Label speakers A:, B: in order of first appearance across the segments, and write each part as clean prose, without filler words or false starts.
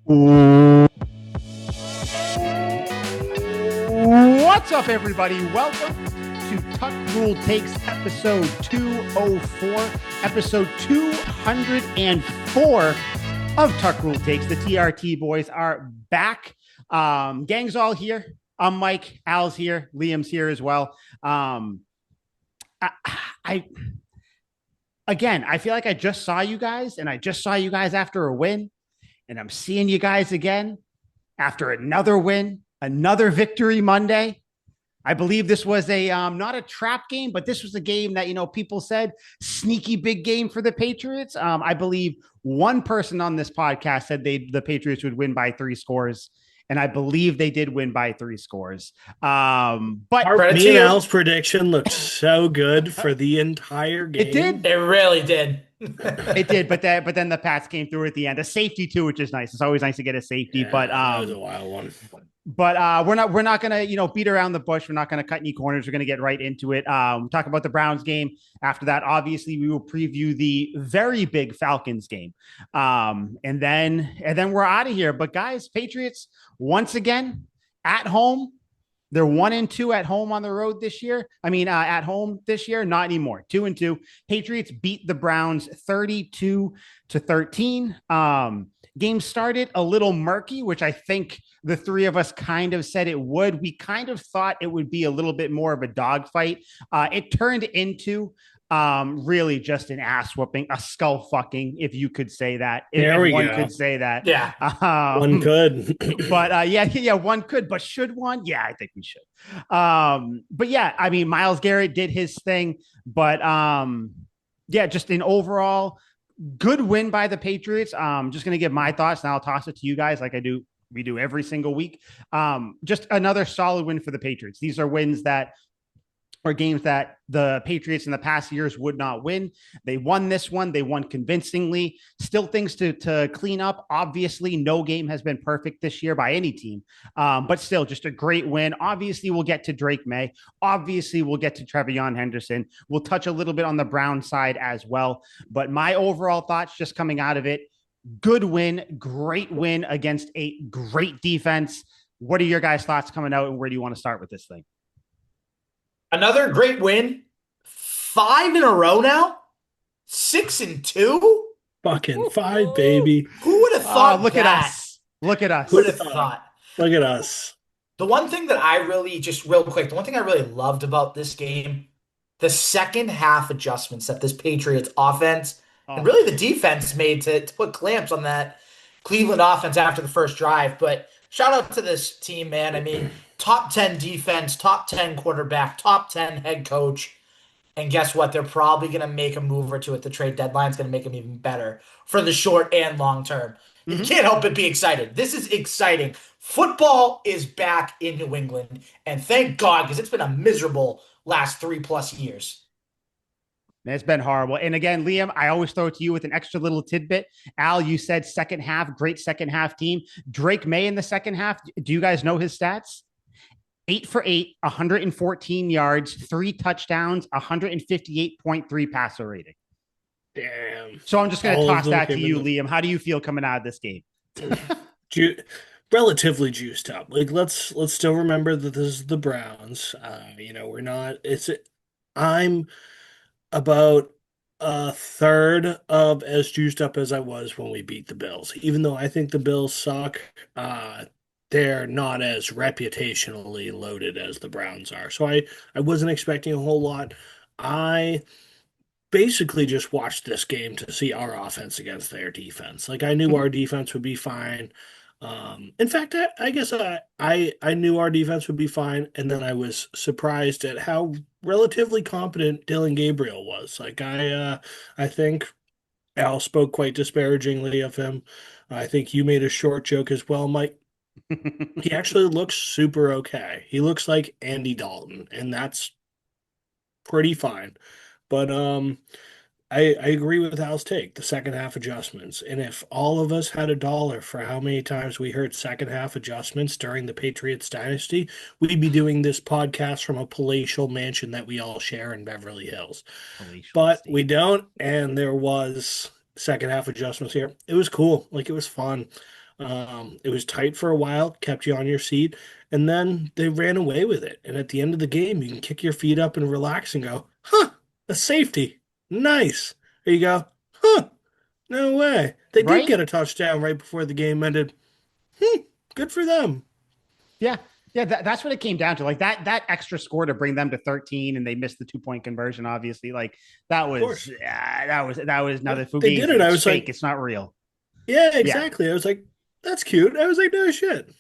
A: What's up, everybody? Welcome to Tuck Rule Takes episode 204, episode 204 of Tuck Rule Takes. The TRT boys are back. Gang's all here. I'm Mike. Al's here. Liam's here as well. I feel like I just saw you guys, and I just saw you guys after a win. And I'm seeing you guys again after another win, another victory Monday. I believe this was a not a trap game, but this was a game that, people said sneaky big game for the Patriots. I believe one person on this podcast said the Patriots would win by 3 scores. And I believe they did win by 3 scores. But
B: me and Al's prediction looked so good for the entire game.
A: It did.
C: It really did.
A: It did, but then the Pats came through at the end. A safety too, which is nice. It's always nice to get a safety,
B: Yeah,
A: but
B: that was a wild one.
A: But we're not gonna beat around the bush. We're not gonna cut any corners. We're gonna get right into it. Talk about the Browns game. After that, obviously, we will preview the very big Falcons game, and then we're out of here. But guys, Patriots once again at home. They're 1-2 at home on the road this year. At home this year, not anymore. 2-2. Patriots beat the Browns 32-13. Game started a little murky, which I think the three of us kind of said it would. We kind of thought it would be a little bit more of a dogfight. It turned into really just an ass whooping, a skull fucking, if you could say that.
B: There
A: if
B: we
A: one
B: go.
A: could say that.
C: Yeah.
B: One could.
A: But yeah, one could. But should one? Yeah, I think we should. But yeah, Myles Garrett did his thing. But yeah, just an overall good win by the Patriots. Just gonna give my thoughts, and I'll toss it to you guys like we do every single week. Just another solid win for the Patriots. These are wins that are games that the Patriots in the past years would not win. They won this one. They won convincingly. Still things to clean up. Obviously, no game has been perfect this year by any team, but still just a great win. Obviously, we'll get to Drake Maye. Obviously, we'll get to TreVeyon Henderson. We'll touch a little bit on the Brown side as well. But my overall thoughts just coming out of it, good win, great win against a great defense. What are your guys' thoughts coming out, and where do you want to start with this thing?
C: Another great win. 5 in a row now. 6-2.
B: Fucking 5, baby.
C: Who would have thought
A: look
C: that?
A: At us. Look at us.
C: Who would have thought?
B: Look at us.
C: The one thing that I really, just real quick, the one thing I really loved about this game, the second half adjustments that this Patriots offense and really the defense made to put clamps on that Cleveland offense after the first drive. But shout out to this team, man. Top 10 defense, top 10 quarterback, top 10 head coach. And guess what? They're probably going to make a move or two at the trade deadline. It's going to make them even better for the short and long term. You can't help but be excited. This is exciting. Football is back in New England. And thank God, because it's been a miserable last 3+ years.
A: It's been horrible. And again, Liam, I always throw it to you with an extra little tidbit. Al, you said second half, great second half team. Drake Maye in the second half. Do you guys know his stats? 8 for 8, 114 yards, 3 touchdowns, 158.3 passer rating.
B: Damn.
A: So I'm just going to toss that to you, Liam. How do you feel coming out of this game?
B: Relatively juiced up. Like let's still remember that this is the Browns. We're not. I'm about a third of as juiced up as I was when we beat the Bills. Even though I think the Bills suck, they're not as reputationally loaded as the Browns are. So I wasn't expecting a whole lot. I basically just watched this game to see our offense against their defense. Like I knew our defense would be fine. In fact, I guess I knew our defense would be fine, and then I was surprised at how relatively competent Dylan Gabriel was. Like I think Al spoke quite disparagingly of him. I think you made a short joke as well, Mike. He actually looks super okay. He looks like Andy Dalton, and that's pretty fine. But I agree with Al's take, the second half adjustments. And if all of us had $1 for how many times we heard second half adjustments during the Patriots dynasty, we'd be doing this podcast from a palatial mansion that we all share in Beverly Hills. But we don't, and there was second half adjustments here. It was cool. Like, it was fun. It was tight for a while, kept you on your seat, and then they ran away with it. And at the end of the game, you can kick your feet up and relax and go, huh, a safety. Nice. There you go. Huh, no way. They did
A: Right?
B: get a touchdown right before the game ended. Hmm, good for them.
A: Yeah. Yeah, that's what it came down to. Like that extra score to bring them to 13, and they missed the 2 point conversion. Obviously, like that
B: Of
A: was
B: course.
A: that was another
B: They did
A: fugazi.
B: it. I
A: It's
B: was
A: fake.
B: like,
A: It's not real.
B: yeah,
A: Yeah.
B: exactly. I was like, that's cute. I was like, no shit.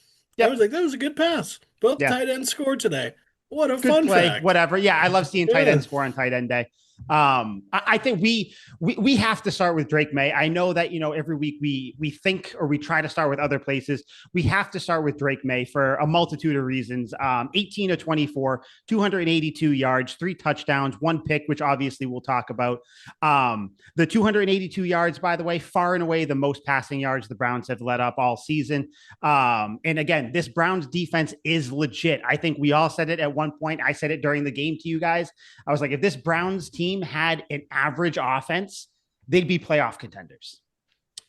B: I was
A: Yep.
B: like, that was a good pass. Both
A: Yeah.
B: tight ends scored today. What a
A: Good
B: fun
A: play,
B: fact.
A: whatever. Yeah, I love seeing tight
B: Yeah.
A: end score on tight end day. I think we have to start with Drake Maye. I know that every week we think or we try to start with other places. We have to start with Drake Maye for a multitude of reasons. 18 to 24, 282 yards, 3 touchdowns, 1 pick, which obviously we'll talk about. The 282 yards, by the way, far and away the most passing yards the Browns have let up all season. And again, this Browns defense is legit. I think we all said it at one point. I said it during the game to you guys. I was like, if this Browns team had an average offense, they'd be playoff contenders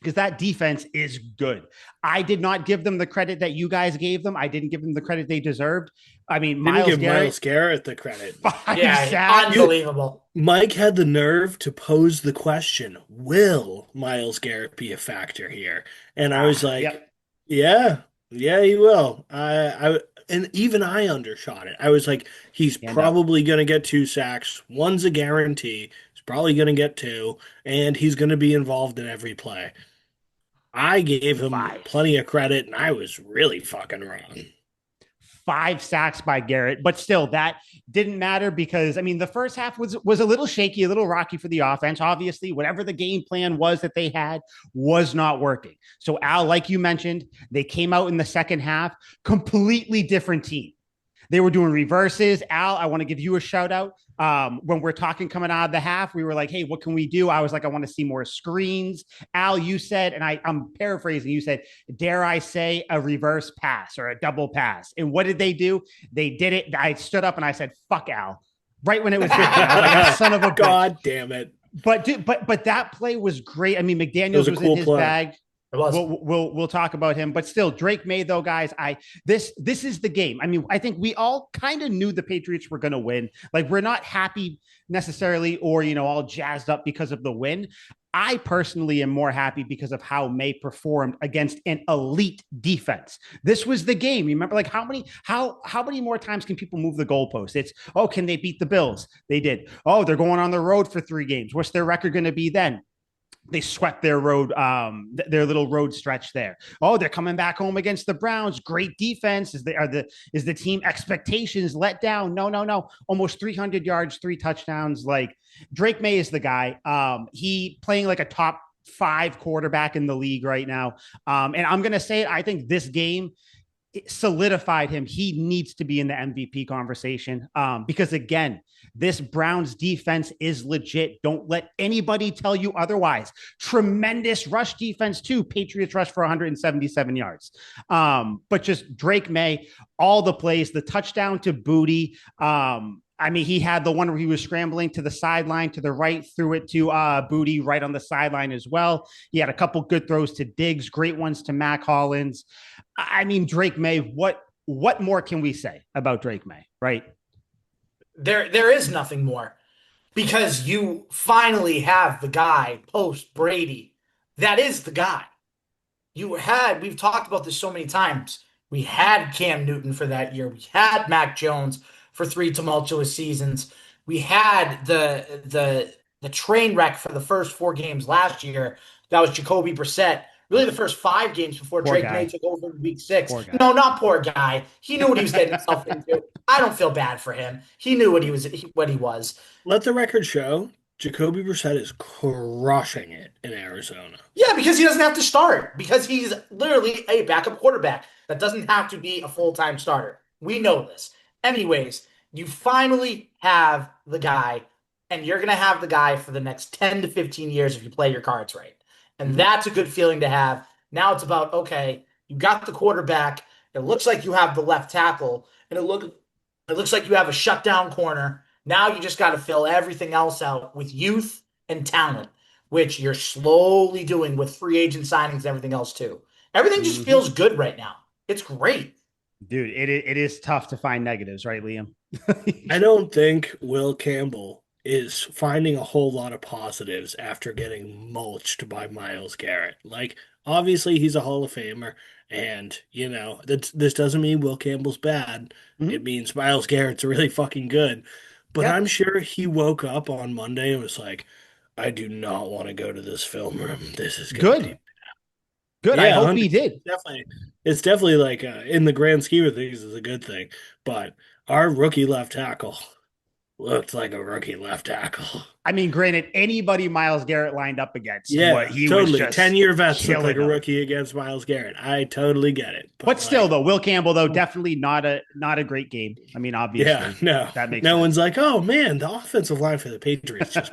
A: because that defense is good. I did not give them the credit that you guys gave them. I didn't give them the credit they deserved. I mean,
B: Didn't
A: Myles
B: give
A: Garrett,
B: Myles Garrett the credit.
A: 5 sacks.
C: Unbelievable.
B: Mike had the nerve to pose the question, will Myles Garrett be a factor here? And I was like,
A: Yep.
B: yeah, yeah, he will. And even I undershot it. I was like, he's
A: Hand up.
B: probably going to get 2 sacks. One's a guarantee. He's probably going to get two, and he's going to be involved in every play. I gave him
A: Five.
B: plenty of credit, and I was really fucking wrong.
A: 5 sacks by Garrett, but still that didn't matter because I mean the first half was a little shaky, a little rocky for the offense. Obviously, whatever the game plan was that they had was not working. So Al, like you mentioned, they came out in the second half, completely different team. They were doing reverses. Al, I want to give you a shout out. When we're talking coming out of the half, we were like, hey, what can we do? I was like, I want to see more screens. Al, you said, and I'm paraphrasing, you said, dare I say a reverse pass or a double pass? And what did they do? They did it. I stood up and I said, fuck Al. Right when it was 50. I was like, that son of a bitch.
B: God damn it.
A: But that play was great. I mean, McDaniels was
B: cool
A: in his
B: play.
A: bag.
C: It was.
A: We'll talk about him, but still, Drake Maye though, guys. This is the game. I mean, I think we all kind of knew the Patriots were going to win. Like, we're not happy necessarily, or all jazzed up because of the win. I personally am more happy because of how Maye performed against an elite defense. This was the game. You remember, like how many more times can people move the goalpost? It's can they beat the Bills? They did. Oh, they're going on the road for 3 games. What's their record going to be then? They swept their their little road stretch there. Oh, they're coming back home against the Browns. Great defense. Is the team expectations let down? No. Almost 300 yards, 3 touchdowns. Like, Drake Maye is the guy. He playing like a top 5 quarterback in the league right now. And I'm gonna say it, I think this game it solidified him. He needs to be in the MVP conversation because, again, this Browns defense is legit. Don't let anybody tell you otherwise. Tremendous rush defense, too. Patriots rush for 177 yards. But just Drake Maye, all the plays, the touchdown to Booty. I mean, he had the one where he was scrambling to the sideline to the right, threw it to Booty right on the sideline as well. He had a couple good throws to Diggs, great ones to Mac Hollins. I mean, Drake Maye, what more can we say about Drake Maye, right?
C: There is nothing more because you finally have the guy post Brady. That is the guy. We've talked about this so many times. We had Cam Newton for that year. We had Mac Jones for 3 tumultuous seasons. We had the train wreck for the first 4 games last year. That was Jacoby Brissett. Really, the first 5 games before
A: Poor
C: Drake
A: guy.
C: Maye took over in week 6.
A: Poor guy.
C: No, not poor guy. He knew what he was getting himself into. I don't feel bad for him. He knew what he was.
B: Let the record show Jacoby Brissett is crushing it in Arizona.
C: Yeah, because he doesn't have to start. Because he's literally a backup quarterback that doesn't have to be a full-time starter. We know this. Anyways, you finally have the guy, and you're going to have the guy for the next 10 to 15 years if you play your cards right. And that's a good feeling to have. Now it's about, okay, you got the quarterback. It looks like you have the left tackle, and it looks like you have a shutdown corner. Now you just got to fill everything else out with youth and talent, which you're slowly doing with free agent signings and everything else too. Everything just feels good right now. It's great.
A: Dude, it is tough to find negatives, right, Liam?
B: I don't think Will Campbell is finding a whole lot of positives after getting mulched by Myles Garrett. Like, obviously, he's a Hall of Famer, and, this doesn't mean Will Campbell's bad. It
A: Mhm.
B: means Myles Garrett's really fucking good. But
A: Yep.
B: I'm sure he woke up on Monday and was like, I do not want to go to this film room. This is going to be
A: Good. Good. I
B: yeah,
A: hope he
B: 100%.
A: did.
B: It's definitely like in the grand scheme of things, is a good thing. But our rookie left tackle looked like a rookie left tackle.
A: I mean, granted, anybody Myles Garrett lined up against, what
B: Yeah,
A: he was
B: totally.
A: just
B: 10-year vets look like
A: killing
B: a
A: them.
B: rookie against Myles Garrett. I totally get it.
A: But
B: But
A: still,
B: like,
A: though, Will Campbell, though, definitely not a great game. I mean,
B: yeah,
A: obviously,
B: no.
A: that makes
B: No one's
A: sense.
B: like, oh man, the offensive line for the Patriots just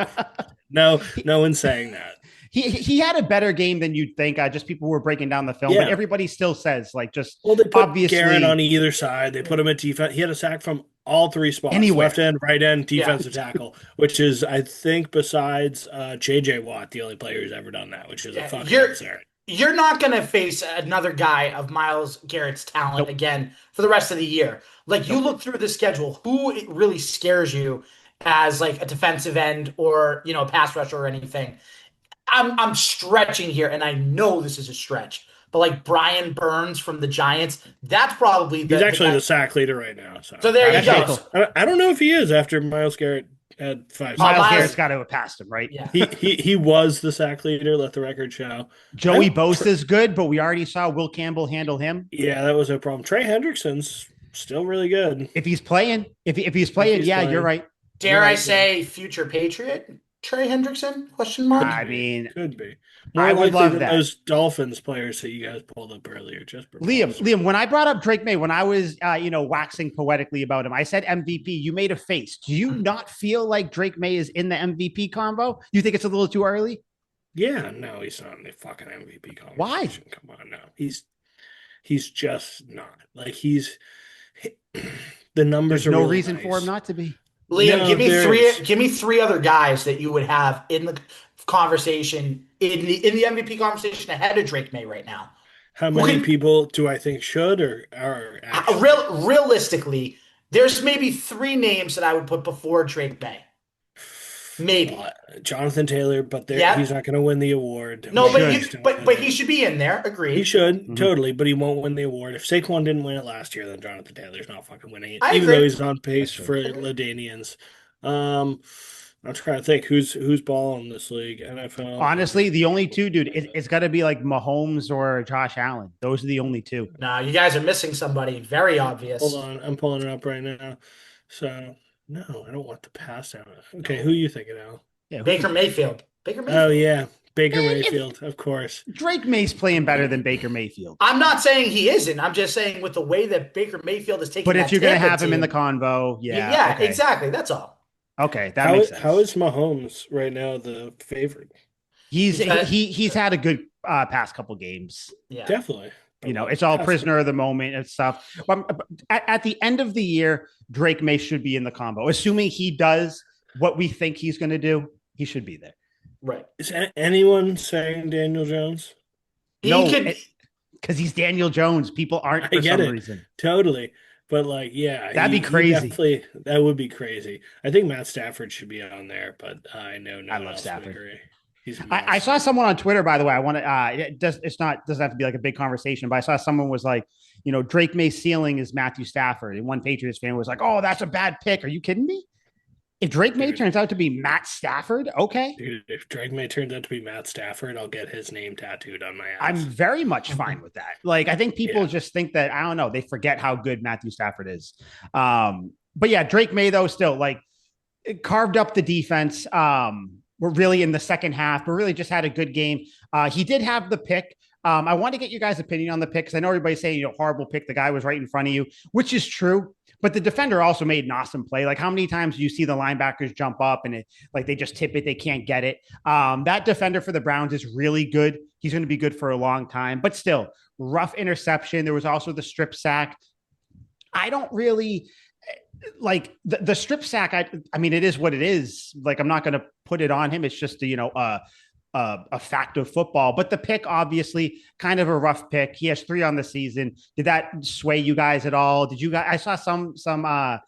B: no,
A: he,
B: no one's saying that.
A: he had a better game than you'd think. Just people were breaking down the film, but
B: Yeah.
A: everybody still says like just
B: Well, they put Garrett on
A: obviously
B: either side. They put him at defense. He had a sack from all three spots: left
A: anywhere.
B: end, right end,
C: Yeah.
B: defensive tackle. Which is, I think, besides J.J. Watt, the only player who's ever done that. Which is a
C: Yeah.
B: fucking absurd.
C: You're not going to face another guy of Myles Garrett's talent
A: Nope.
C: again for the rest of the year. Like you
A: Nope.
C: look through the schedule, who it really scares you as like a defensive end or, a pass rusher or anything. I'm stretching here, and I know this is a stretch, but like Brian Burns from the Giants, that's probably
B: He's
C: the
B: actually
C: guy.
B: the sack leader right now. So
C: So there you
A: Actually,
C: go.
B: actually, I don't know if he is after Myles Garrett had five
A: Myles
B: sacks.
A: Garrett's
C: Myles,
A: got to have passed him, right?
C: yeah.
B: He was the sack leader. Let the record show.
A: Joey Bosa's good, but we already saw Will Campbell handle him.
B: Yeah, that was a problem. Trey Hendrickson's still really good.
A: If he's playing, if he's playing,
B: He's
A: yeah, you're
B: playing.
A: right.
C: Dare
A: You're
C: I
A: right.
C: say future Patriot Trey Hendrickson? Question mark.
A: I mean,
B: Could be
A: I
B: more
A: would
B: likely
A: love
B: than
A: that.
B: those Dolphins players that you guys pulled up earlier. Just
A: Liam, when I brought up Drake Maye, when I was, waxing poetically about him, I said MVP. You made a face. Do you not feel like Drake Maye is in the MVP combo? You think it's a little too early?
B: Yeah, no, he's not in the fucking MVP
A: Why?
B: conversation. Come on, no, he's just not. Like the numbers
A: There's
B: are
A: no
B: really
A: reason for
B: nice.
A: him not to be.
C: Liam,
B: No, there is.
C: give me three other guys that you would have in the conversation in the MVP conversation ahead of Drake May right now.
B: How
C: Who
B: many
C: can
B: people do I think should or are actually?
C: realistically, there's maybe three names that I would put before Drake May. Maybe.
B: Jonathan Taylor, but
C: Yeah.
B: he's not going to win the award.
C: No, but
A: Should.
C: he should be in there.
B: He
C: Agreed.
B: should,
A: Mhm.
B: totally, but he won't win the award. If Saquon didn't win it last year, then Jonathan Taylor's not fucking winning it,
C: I
B: even though
C: agree.
B: he's on pace
A: That's
B: for
C: Agreed.
B: Ladanians. I'm trying to think who's balling this league. NFL.
A: Honestly, the only two, dude, it's got to be like Mahomes or Josh Allen. Those are the only two.
C: No, you guys are missing somebody. Very obvious.
B: Hold on, I'm pulling it up right now. So no, I don't want the pass down. Okay, who are you thinking of?
A: Yeah,
C: Baker Mayfield. Baker
B: Oh
C: Mayfield.
B: yeah, Baker
A: Man,
B: Mayfield, of course.
A: Drake May's playing better than Baker Mayfield.
C: I'm not saying he isn't. I'm just saying with the way that Baker Mayfield is taking
A: But if
C: that
A: you're going to
C: Tampa
A: have him in the
C: team-
A: convo, yeah.
C: yeah,
A: okay.
C: exactly. That's all.
A: Okay, that makes sense.
B: How is Mahomes right now the favorite?
A: He's
C: Because-
A: he's had a good past couple games.
C: Yeah.
B: Definitely.
A: It's all prisoner of the moment and stuff. But at the end of the year, Drake May should be in the combo. Assuming he does what we think he's going to do, he should be there.
C: Right.
B: Is anyone saying Daniel Jones?
A: No,
C: could
A: because he's Daniel Jones. People aren't
B: I
A: for
B: get
A: some
B: it.
A: reason.
B: Totally. But like, yeah,
A: That'd be crazy.
B: Definitely, that would be crazy. I think Matt Stafford should be on there, but I know no
A: I
B: one
A: love
B: else
A: Stafford.
B: would agree. He's
A: I saw someone on Twitter, by the way. I want to. Doesn't have to be like a big conversation, but I saw someone was like, Drake May's ceiling is Matthew Stafford, and one Patriots fan was like, "Oh, that's a bad pick. Are you kidding me? If Drake May
B: Dude.
A: turns out to be Matt Stafford, okay,
B: Dude, if Drake May turns out to be Matt Stafford, I'll get his name tattooed on my ass.
A: I'm very much fine with that. Like, I think people
B: Yeah.
A: just think that I don't know, they forget how good Matthew Stafford is. But yeah, Drake May though still like it carved up the defense. We're really in the second half, but really just had a good game. He did have the pick. I want to get you guys' opinion on the pick because I know everybody's saying, horrible pick. The guy was right in front of you, which is true. But the defender also made an awesome play. Like, how many times do you see the linebackers jump up and they just tip it, they can't get it? That defender for the Browns is really good. He's going to be good for a long time. But still, rough interception. There was also the strip sack. I don't really like the strip sack. I mean, it is what it is. Like, I'm not going to put it on him. It's just a fact of football. But the pick, obviously, kind of a rough pick. He has 3 on the season. Did that sway you guys at all? Did you guys? I saw some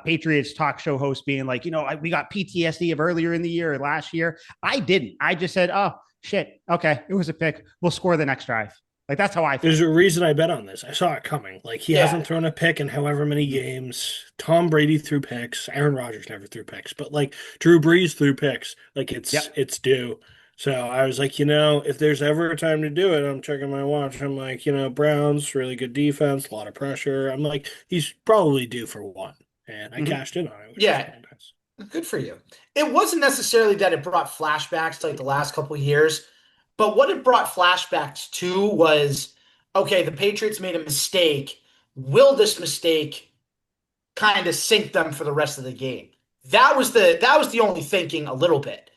A: Patriots talk show host being like, we got PTSD of earlier in the year or last year. I didn't. I just said, oh shit, okay, it was a pick. We'll score the next drive. Like that's how I feel.
B: There's a reason I bet on this. I saw it coming. Like he
C: Yeah.
B: hasn't thrown a pick in however many games. Tom Brady threw picks. Aaron Rodgers never threw picks, but like Drew Brees threw picks. Like
A: Yep.
B: it's due. So I was like, if there's ever a time to do it, I'm checking my watch. I'm like, Browns, really good defense, a lot of pressure. I'm like, he's probably due for one. And I cashed in on it, which was
C: Yeah.
B: really nice.
C: Good for you. It wasn't necessarily that it brought flashbacks to like the last couple of years, but what it brought flashbacks to was, okay, the Patriots made a mistake. Will this mistake kind of sink them for the rest of the game? That was the only thinking a little bit.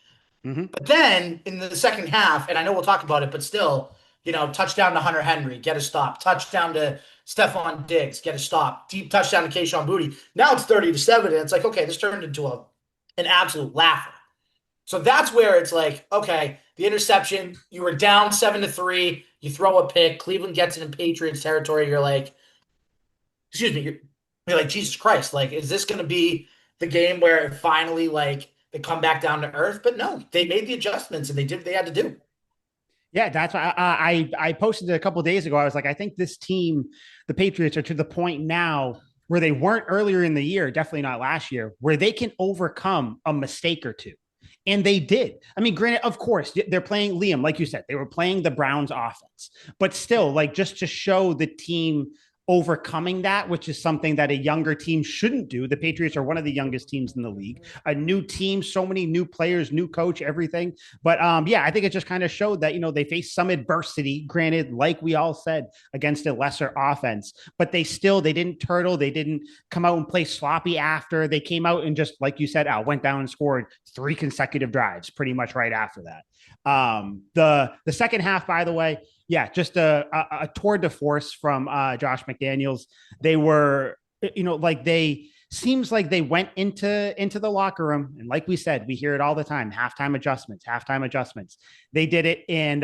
A: Mm-hmm.
C: But then in the second half, and I know we'll talk about it, but still, touchdown to Hunter Henry, get a stop. Touchdown to Stephon Diggs, get a stop. Deep touchdown to Kayshon Boutte. Now it's 30-7, and it's like, okay, this turned into an absolute laugher. So that's where it's like, okay, the interception, you were down 7-3, you throw a pick, Cleveland gets it in Patriots territory, you're like, excuse me, you're like, Jesus Christ, like, is this going to be the game where it finally, like, they come back down to earth? But no, they made the adjustments and they did what they had to do.
A: Yeah, that's why I posted it a couple of days ago. I was like, I think this team, the Patriots, are to the point now where they weren't earlier in the year, definitely not last year, where they can overcome a mistake or two. And they did. I mean, granted, of course, they're playing Liam, like you said, they were playing the Browns offense, but still, like just to show the team overcoming that, which is something that a younger team shouldn't do. The Patriots are one of the youngest teams in the league, a new team, so many new players, new coach, everything. But yeah, I think it just kind of showed that, they faced some adversity, granted, like we all said, against a lesser offense, but they didn't turtle. They didn't come out and play sloppy after. They came out and just, like you said, Al, went down and scored 3 consecutive drives pretty much right after that. The second half, by the way, yeah, just a tour de force from Josh McDaniels. They were, seems like they went into the locker room, and like we said, we hear it all the time: halftime adjustments, halftime adjustments. They did it, and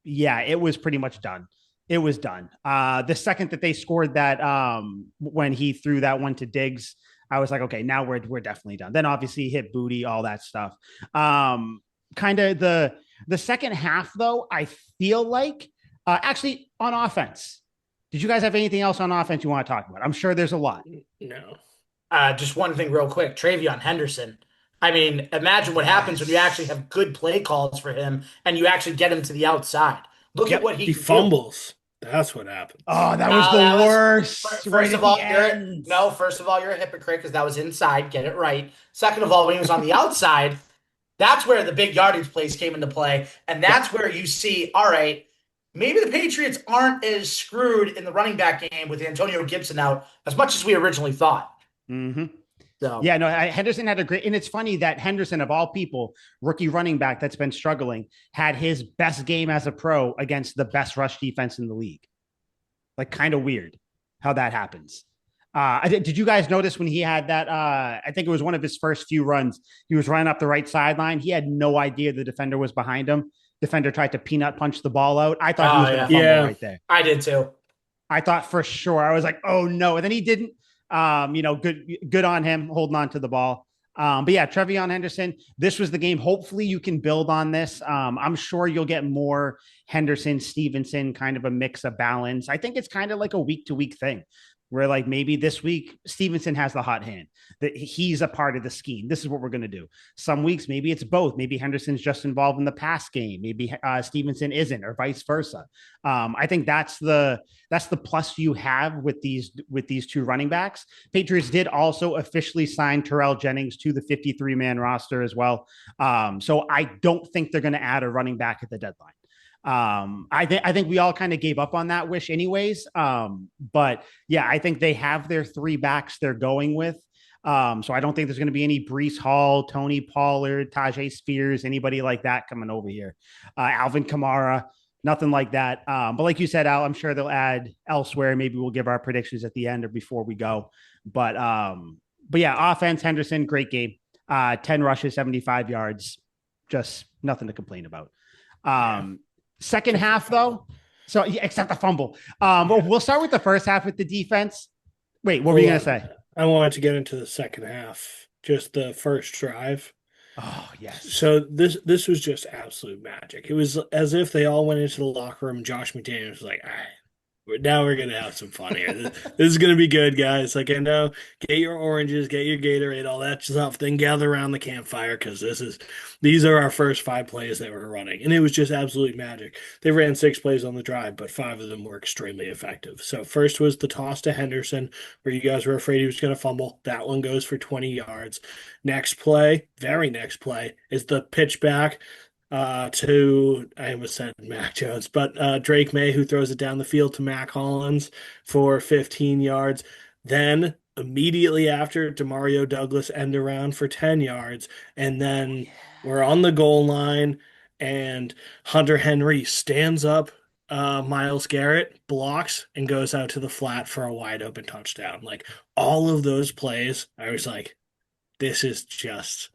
A: yeah, it was pretty much done. It was done. The second that they scored that, when he threw that one to Diggs, I was like, okay, now we're definitely done. Then obviously hit Boutte, all that stuff. Kind of the second half, though, I feel like actually on offense. Did you guys have anything else on offense you want to talk about? I'm sure there's a lot.
B: No.
C: Just one thing real quick. TreVeyon Henderson. I mean, imagine what happens when you actually have good play calls for him and you actually get him to the outside. Look at what
B: he
C: can
B: fumbles. That's what happens.
A: Oh, that was the worst.
C: First of all, you're a hypocrite because that was inside. Get it right. Second of all, when he was on the outside, that's where the big yardage plays came into play. And that's where you see, all right, maybe the Patriots aren't as screwed in the running back game with Antonio Gibson out as much as we originally thought.
A: Mm-hmm.
C: So
A: yeah, no, Henderson had a great, and it's funny that Henderson, of all people, rookie running back that's been struggling, had his best game as a pro against the best rush defense in the league. Like, kind of weird how that happens. Did you guys notice when he had that? I think it was one of his first few runs. He was running up the right sideline. He had no idea the defender was behind him. Defender tried to peanut punch the ball out. I thought he was going to fumble right there.
C: I did too.
A: I thought for sure. I was like, oh no. And then he didn't. Good on him holding on to the ball. But yeah, TreVeyon Henderson, this was the game. Hopefully you can build on this. I'm sure you'll get more Henderson, Stevenson, kind of a mix of balance. I think it's kind of like a week to week thing where, like, maybe this week Stevenson has the hot hand, that he's a part of the scheme. This is what we're going to do. Some weeks, maybe it's both. Maybe Henderson's just involved in the pass game. Maybe Stevenson isn't, or vice versa. I think that's the plus you have with these 2 running backs. Patriots did also officially sign Terrell Jennings to the 53-man roster as well. So I don't think they're going to add a running back at the deadline. I think we all kind of gave up on that wish anyways. But yeah, I think they have their 3 backs they're going with. So I don't think there's going to be any Breece Hall, Tony Pollard, Tajay Spears, anybody like that coming over here. Alvin Kamara, nothing like that. But like you said, Al, I'm sure they'll add elsewhere. Maybe we'll give our predictions at the end or before we go. But yeah, offense, Henderson, great game. 10 rushes, 75 yards. just nothing to complain about. Second half though, so yeah, except the fumble. We'll start with the first half with the defense. Wait, what were you gonna say?
B: I wanted to get into the second half, just the first drive.
A: Oh yes.
B: So this was just absolute magic. It was as if they all went into the locker room. Josh McDaniels was like, "All right, now we're gonna have some fun here. This is gonna be good, guys. Like I know, get your oranges, get your Gatorade, all that stuff. Then gather around the campfire because these are our first 5 plays that we're running, and it was just absolutely magic. They ran 6 plays on the drive, but 5 of them were extremely effective. So first was the toss to Henderson, where you guys were afraid he was gonna fumble. That one goes for 20 yards. Next play, very next play, is the pitch back to I almost said Mac Jones, but Drake Maye, who throws it down the field to Mac Hollins for 15 yards. Then immediately after, Demario Douglas end around for 10 yards. And then we're on the goal line, and Hunter Henry stands up. Myles Garrett blocks and goes out to the flat for a wide open touchdown. Like all of those plays, I was like, this is just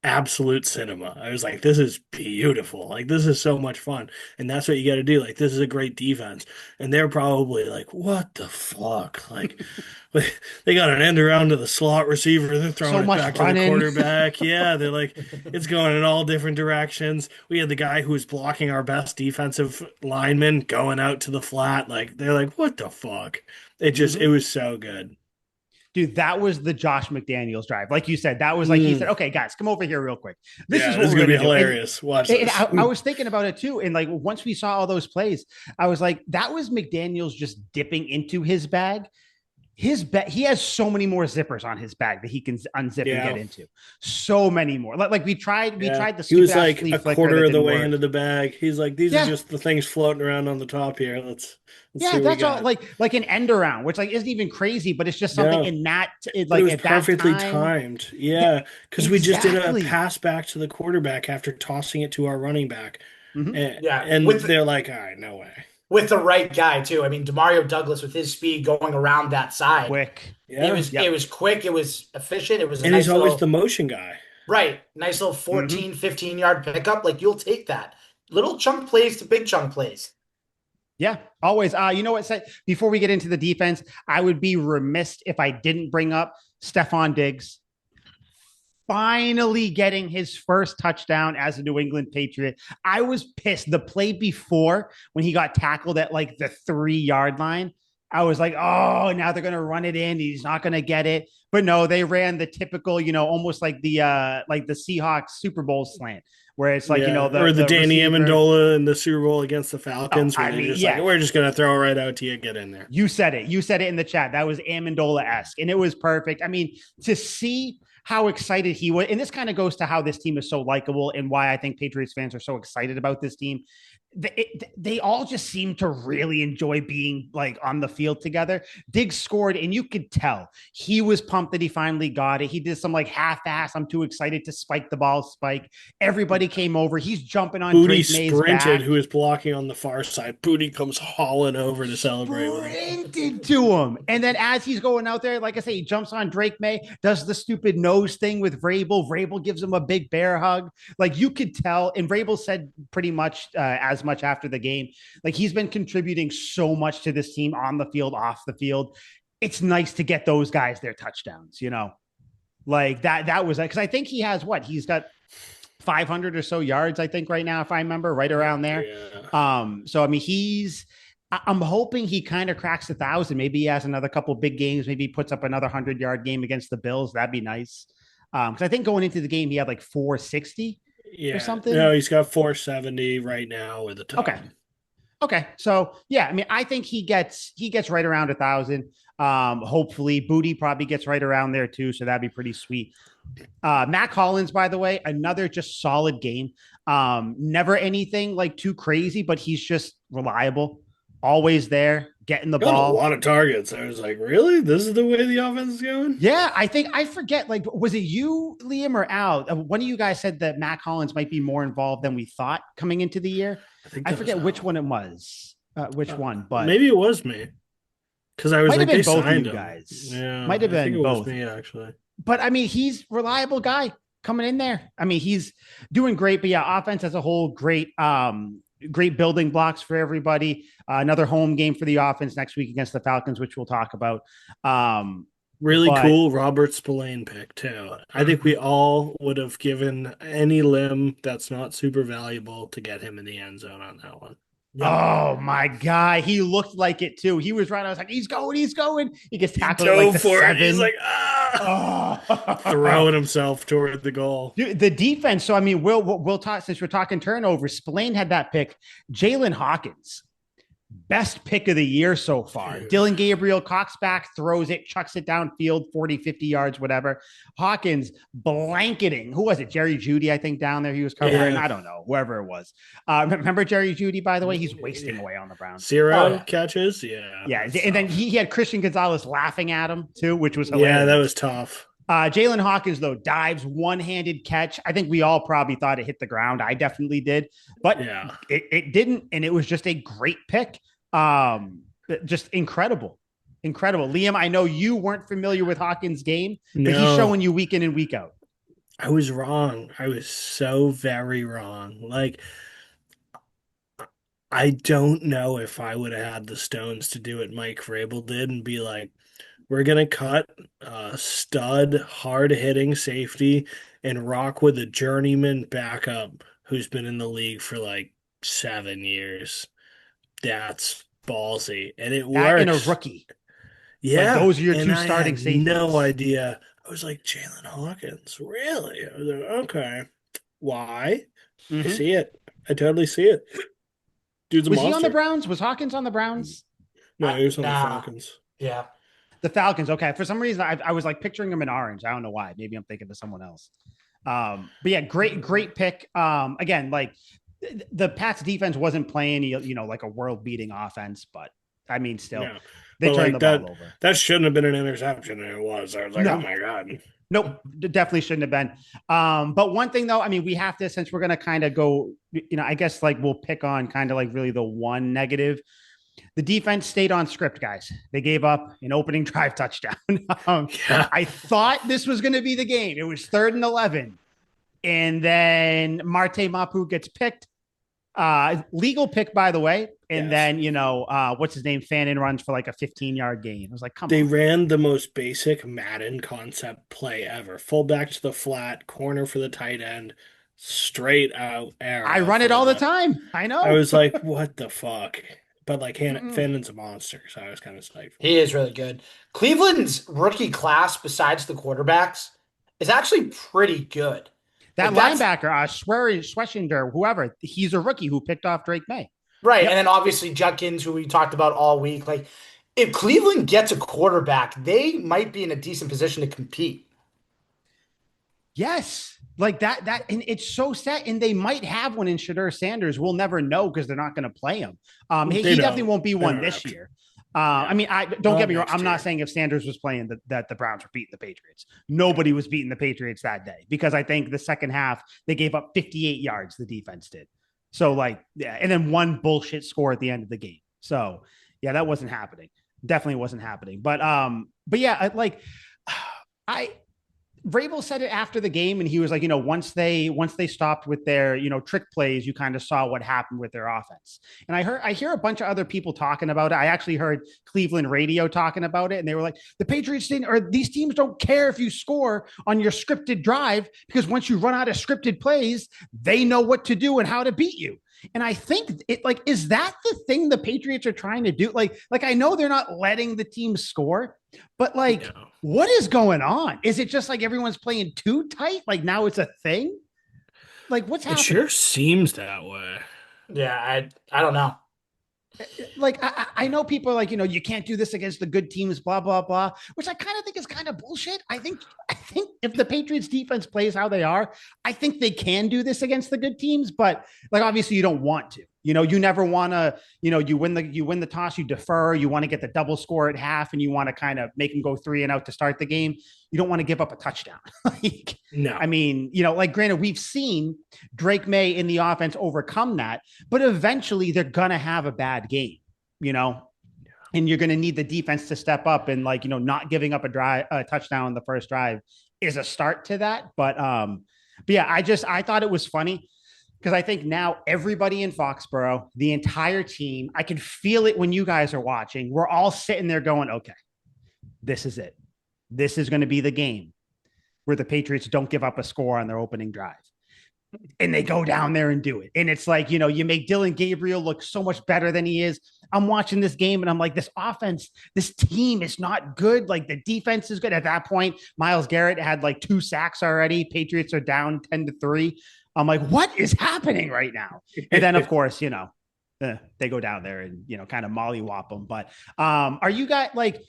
B: absolute cinema. I was like, this is beautiful. Like, this is so much fun. And that's what you got to do. Like, this is a great defense. And they're probably like, what the fuck? Like, they got an end around to the slot receiver. They're throwing it back to the quarterback. Yeah, they're like, it's going in all different directions. We had the guy who was blocking our best defensive lineman going out to the flat. Like, they're like, what the fuck? It was so good.
A: Dude, that was the Josh McDaniels drive. Like you said, that was like he said, okay, guys, come over here real quick. This is
B: going to be hilarious. Watch this.
A: I was thinking about it too. And like once we saw all those plays, I was like, that was McDaniels just dipping into his bag. He has so many more zippers on his bag that he can unzip and get into. So many more. Like we tried the
B: he was like a quarter of the way into the bag. He's like, these are just the things floating around on the top here. Let's see
A: that's all like an end around, which like isn't even crazy, but it's just something in that
B: it was perfectly timed. Yeah. Because we just did a pass back to the quarterback after tossing it to our running back. And they're like, all right, no way.
C: With the right guy too. I mean, Demario Douglas with his speed going around that side.
A: Quick.
C: Yeah. It was quick. It was efficient. It was
B: he's always the motion guy.
C: Right. Nice little 14, 15-yard pickup. Like you'll take that. Little chunk plays to big chunk plays.
A: Yeah, always. You know what? Before we get into the defense, I would be remiss if I didn't bring up Stephon Diggs finally getting his first touchdown as a New England Patriot. I was pissed. The play before when he got tackled at like the 3-yard line, I was like, oh, now they're going to run it in. He's not going to get it. But no, they ran the typical, almost like the Seahawks Super Bowl slant, where it's like,
B: the Danny Amendola in the Super Bowl against the Falcons. We're just going to throw it right out to you. Get in there.
A: You said it. You said it in the chat. That was Amendola-esque, and it was perfect. I mean, to see how excited he was, and this kind of goes to how this team is so likable and why I think Patriots fans are so excited about this team. They all just seem to really enjoy being like on the field together. Diggs scored, and you could tell he was pumped that he finally got it. He did some like half-ass, I'm too excited to spike the ball spike. Everybody came over. He's jumping on
B: Booty sprinted, who is blocking on the far side. Booty comes hauling over to celebrate with him.
A: Sprinted to him. And then as he's going out there, like I say, he jumps on Drake Maye, does the stupid nose thing with Vrabel. Vrabel gives him a big bear hug. Like you could tell, and Vrabel said pretty much as much after the game. Like he's been contributing so much to this team on the field, off the field. It's nice to get those guys their touchdowns, like that was because I think he has he's got 500 or so yards, I think right now, if I remember right around there. Yeah. So I mean, I'm hoping he kind of cracks 1,000. Maybe he has another couple big games. Maybe he puts up another 100-yard game against the Bills. That'd be nice. Because I think going into the game, he had like 460. Or something.
B: No, he's got 470 right now with the top.
A: Okay. So yeah, I mean, I think he gets right around 1,000. Hopefully Booty probably gets right around there too. So that'd be pretty sweet. Mac Hollins, by the way, another just solid game. Never anything like too crazy, but he's just reliable. Always there, getting the ball.
B: A lot of targets. I was like, really? This is the way the offense is going?
A: Yeah, I forget. Like, was it you, Liam, or Al? One of you guys said that Mac Hollins might be more involved than we thought coming into the year. I forget which one it was. Which one? But
B: maybe it was me. Because I was like, they
A: both
B: signed
A: you
B: him.
A: guys.
B: Yeah,
A: might have been both.
B: Me actually.
A: But I mean, he's a reliable guy. coming in there. I mean, he's doing great, but yeah, offense as a whole, great. Great building blocks for everybody. Another home game for the offense next week against the Falcons, which we'll talk about.
B: Really
A: But
B: cool Robert Spillane pick too. I think we all would have given any limb that's not super valuable to get him in the end zone on that one.
C: Yep.
A: oh my God, he looked like it too. He was right. I was like, he's going, he's going. He gets
B: He
A: tackled at like
B: dove
A: the
B: for it.
A: 7.
B: He's like,
A: Oh.
B: throwing himself toward the goal.
A: Dude, the defense. So I mean, we'll talk since we're talking turnovers. Spillane had that pick. Jalen Hawkins, best pick of the year so far.
B: Dude.
A: Dylan Gabriel, Cox back, throws it, chucks it downfield, 40, 50 yards, whatever. Hawkins blanketing. Who was it? Jerry Jeudy, I think, down there. He was covering.
B: Yeah.
A: I don't know, whoever it was. Remember Jerry Jeudy, by the way? He's wasting away on the Browns.
B: 0 catches. Yeah.
A: Yeah. And then he had Christian Gonzalez laughing at him, too, which was hilarious.
B: Yeah, that was tough.
A: Jalen Hawkins, though, dives, one-handed catch. I think we all probably thought it hit the ground. I definitely did. But
B: Yeah.
A: it didn't, and it was just a great pick. Just incredible. Liam, I know you weren't familiar with Hawkins' game, but he's showing you week in and week out.
B: I was wrong. I was so very wrong. Like, I don't know if I would have had the stones to do what Mike Vrabel did and be like, we're going to cut a stud, hard-hitting safety and rock with a journeyman backup who's been in the league for like 7 years. That's ballsy. And it works.
A: In a rookie.
B: Yeah.
A: Like, those are your
B: and
A: two
B: I
A: starting
B: had
A: safeties.
B: no idea. I was like, Jalen Hawkins, really? I was like, okay. Why? I see it. I totally see it. Dude's a
A: Was
B: monster.
A: he on the Browns? Was Hawkins on the Browns?
B: No, he was on the Falcons.
C: Yeah.
A: The Falcons. Okay. For some reason, I was like picturing him in orange. I don't know why. Maybe I'm thinking of someone else. But yeah, great pick. Again, like the Pats defense wasn't playing, like a world beating offense, but I mean, still, they turned the ball over.
B: That shouldn't have been an interception, and it was. I was like,
A: No.
B: oh my God.
A: Nope, definitely shouldn't have been. But one thing though, I mean, we have to, since we're going to kind of go, I guess like we'll pick on kind of like really the one negative. The defense stayed on script, guys. They gave up an opening drive touchdown. I thought this was going to be the game. It was 3rd and 11. And then Marte Mapu gets picked. Legal pick, by the way. And then, what's his name? Fannin runs for like a 15-yard gain. I was like, come on.
B: They ran the most basic Madden concept play ever. Fullback to the flat, corner for the tight end, straight out arrow.
A: I run it all the time. I know.
B: I was like, what the fuck? But like Fannin's a monster, so I was kind of psyched.
C: He is really good. Cleveland's rookie class, besides the quarterbacks, is actually pretty good.
A: That linebacker, Schwessinger, whoever, he's a rookie who picked off Drake Maye.
C: Right. Yep. And then obviously Judkins, who we talked about all week. Like, if Cleveland gets a quarterback, they might be in a decent position to compete.
A: Yes. Like that, and it's so sad. And they might have one in Shedeur Sanders. We'll never know because they're not going to play him. He definitely won't be one this year. I mean, don't get me wrong. I'm not saying if Sanders was playing that the Browns were beating the Patriots. Nobody was beating the Patriots that day because I think the second half they gave up 58 yards. The defense did. So and then one bullshit score at the end of the game. So yeah, that wasn't happening. Definitely wasn't happening. But yeah, Vrabel said it after the game, and he was like, once they stopped with their, trick plays, you kind of saw what happened with their offense. And I hear a bunch of other people talking about it. I actually heard Cleveland radio talking about it, and they were like, the Patriots these teams don't care if you score on your scripted drive because once you run out of scripted plays, they know what to do and how to beat you. And I think is that the thing the Patriots are trying to do? Like I know they're not letting the team score, but what is going on? Is it just like everyone's playing too tight? Like now it's a thing? Like what's happening?
B: It sure seems that way.
C: Yeah, I don't know.
A: Like I know people are like, you can't do this against the good teams, blah, blah, blah, which I kind of think is kind of bullshit. I think if the Patriots defense plays how they are, I think they can do this against the good teams, but obviously you don't want to. You never want to, you win the toss, you defer, you want to get the double score at half, and you want to kind of make them go 3 and out to start the game. You don't want to give up a touchdown.
B: No.
A: I mean, granted, we've seen Drake Maye in the offense overcome that, but eventually they're going to have a bad game, and you're going to need the defense to step up and not giving up a touchdown in the first drive is a start to that. But yeah, I thought it was funny because I think now everybody in Foxborough, the entire team, I can feel it when you guys are watching. We're all sitting there going, okay, this is it. This is going to be the game where the Patriots don't give up a score on their opening drive. And they go down there and do it. And it's like, you make Dylan Gabriel look so much better than he is. I'm watching this game and I'm like, this offense, this team is not good. Like the defense is good. At that point, Myles Garrett had like 2 sacks already. Patriots are down 10-3. I'm like, what is happening right now? And then, of course, they go down there and, kind of mollywop them. But are you guys like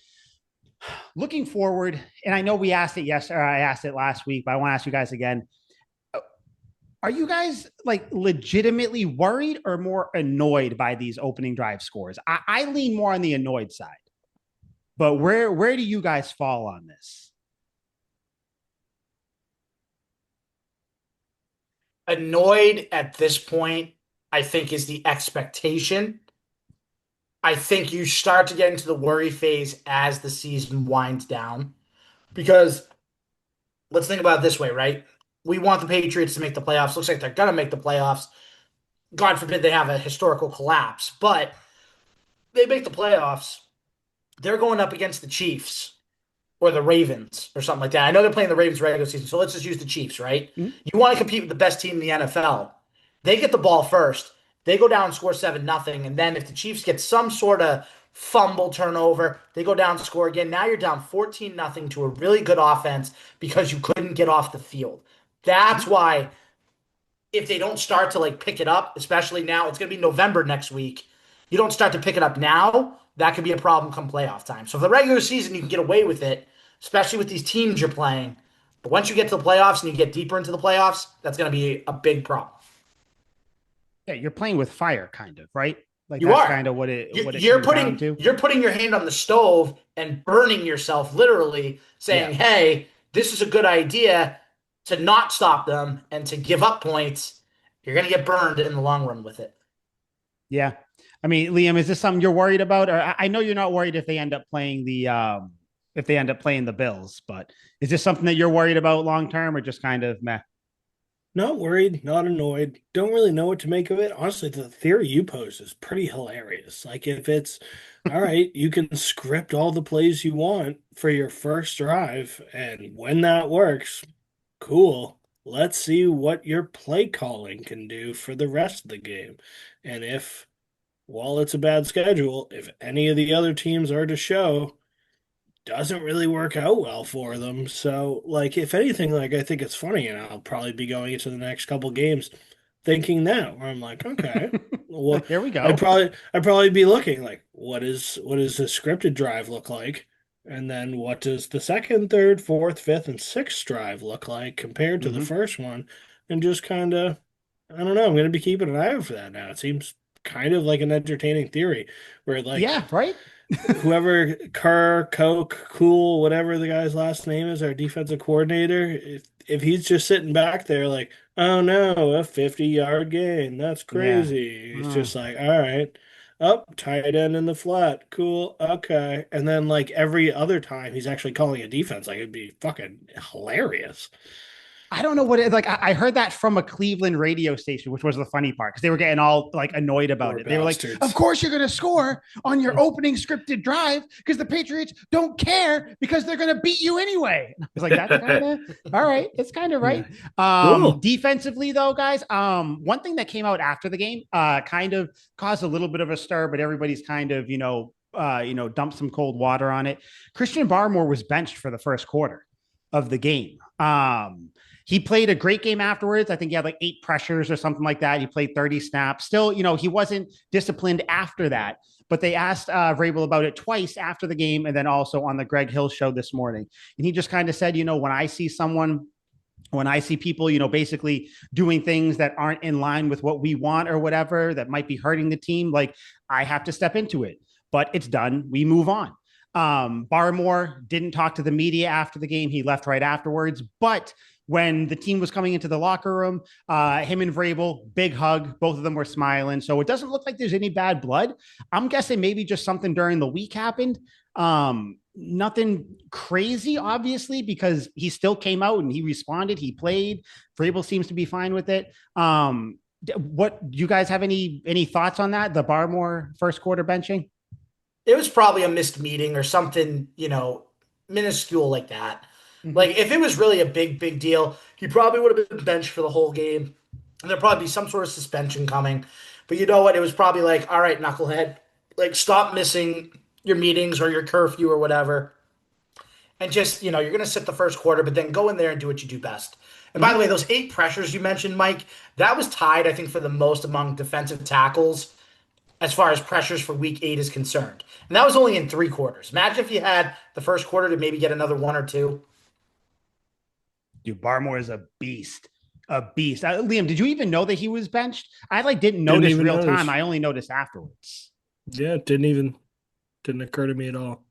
A: looking forward? And I know we asked it yesterday, or I asked it last week, but I want to ask you guys again. Are you guys like legitimately worried or more annoyed by these opening drive scores? I lean more on the annoyed side, but where do you guys fall on this?
C: Annoyed at this point, I think, is the expectation. I think you start to get into the worry phase as the season winds down. Because let's think about it this way, right? We want the Patriots to make the playoffs. Looks like they're going to make the playoffs. God forbid they have a historical collapse, but they make the playoffs. They're going up against the Chiefs or the Ravens or something like that. I know they're playing the Ravens regular season, so let's just use the Chiefs, right?
A: Mhm.
C: You want to compete with the best team in the NFL. They get the ball first. They go down and score 7-0. And then if the Chiefs get some sort of fumble turnover, they go down and score again. Now you're down 14-0 to a really good offense because you couldn't get off the field. That's why if they don't start to like pick it up, especially now, it's going to be November next week. You don't start to pick it up now, that could be a problem come playoff time. So for the regular season, you can get away with it, especially with these teams you're playing. But once you get to the playoffs and you get deeper into the playoffs, that's going to be a big problem.
A: Yeah, you're playing with fire, kind of, right? Like
C: You
A: that's
C: are.
A: kind of what it
C: You're
A: comes down
C: putting
A: to.
C: you're putting your hand on the stove and burning yourself, literally saying,
A: Yeah.
C: "Hey, this is a good idea to not stop them and to give up points." You're going to get burned in the long run with it.
A: Yeah. I mean, Liam, is this something you're worried about? Or I know you're not worried if they end up playing the Bills, but is this something that you're worried about long term or just kind of meh?
B: Not worried, not annoyed. Don't really know what to make of it. Honestly, the theory you pose is pretty hilarious. Like if it's all right, you can script all the plays you want for your first drive, and when that works, cool. Let's see what your play calling can do for the rest of the game. And if, while it's a bad schedule, if any of the other teams are to show, doesn't really work out well for them. So, like, if anything, like, I think it's funny, and I'll probably be going into the next couple games thinking that, where I'm like, okay, well,
A: Here we
B: I'd
A: go.
B: probably I'd probably be looking like, what does the scripted drive look like? And then what does the second, third, fourth, fifth, and sixth drive look like compared to the
A: Hmm.
B: first one? And just kind of, I don't know, I'm going to be keeping an eye out for that now. It seems kind of like an entertaining theory where, like,
A: Yeah, right.
B: whoever Kerr, Coke, Cool, whatever the guy's last name is, our defensive coordinator, if he's just sitting back there like, oh no, a 50-yard gain, that's
A: Yeah.
B: crazy. He's
A: Uh,
B: just like, all right, up, tight end in the flat, cool, okay. And then like every other time he's actually calling a defense, like it'd be fucking hilarious.
A: I don't know what it like. I heard that from a Cleveland radio station, which was the funny part because they were getting all like annoyed about
B: Poor
A: it. They were like, "Of
B: bastards.
A: course you're going to score on your opening scripted drive because the Patriots don't care because they're going to beat you anyway." And I was like, "That's kind of all right. It's kind of right."
B: Yeah. Cool.
A: Defensively, though, guys, one thing that came out after the game, kind of caused a little bit of a stir, but everybody's kind of dumped some cold water on it. Christian Barmore was benched for the first quarter of the game. He played a great game afterwards. I think he had like 8 pressures or something like that. He played 30 snaps. Still, he wasn't disciplined after that. But they asked Vrabel about it twice after the game and then also on the Greg Hill show this morning. And he just kind of said, when I see people, basically doing things that aren't in line with what we want or whatever that might be hurting the team, like I have to step into it. But it's done. We move on. Barmore didn't talk to the media after the game. He left right afterwards. But when the team was coming into the locker room, him and Vrabel, big hug. Both of them were smiling. So it doesn't look like there's any bad blood. I'm guessing maybe just something during the week happened. nothing crazy, obviously, because he still came out and he responded. He played. Vrabel seems to be fine with it. What do you guys have any thoughts on that? The Barmore first quarter benching?
C: It was probably a missed meeting or something, minuscule like that.
A: Mm-hmm.
C: Like if it was really a big deal, he probably would have been benched for the whole game. And there'd probably be some sort of suspension coming. But you know what? It was probably like, all right, knucklehead, like stop missing your meetings or your curfew or whatever. And just, you're going to sit the first quarter, but then go in there and do what you do best. And by
A: Mm-hmm.
C: the way, those 8 pressures you mentioned, Mike, that was tied, I think, for the most among defensive tackles as far as pressures for week 8 is concerned. And that was only in 3 quarters. Imagine if you had the first quarter to maybe get another one or two.
A: Dude, Barmore is a beast. A beast. Liam, did you even know that he was benched? I didn't
B: Didn't
A: notice
B: even
A: real
B: notice.
A: time. I only noticed afterwards.
B: Yeah, didn't occur to me at all.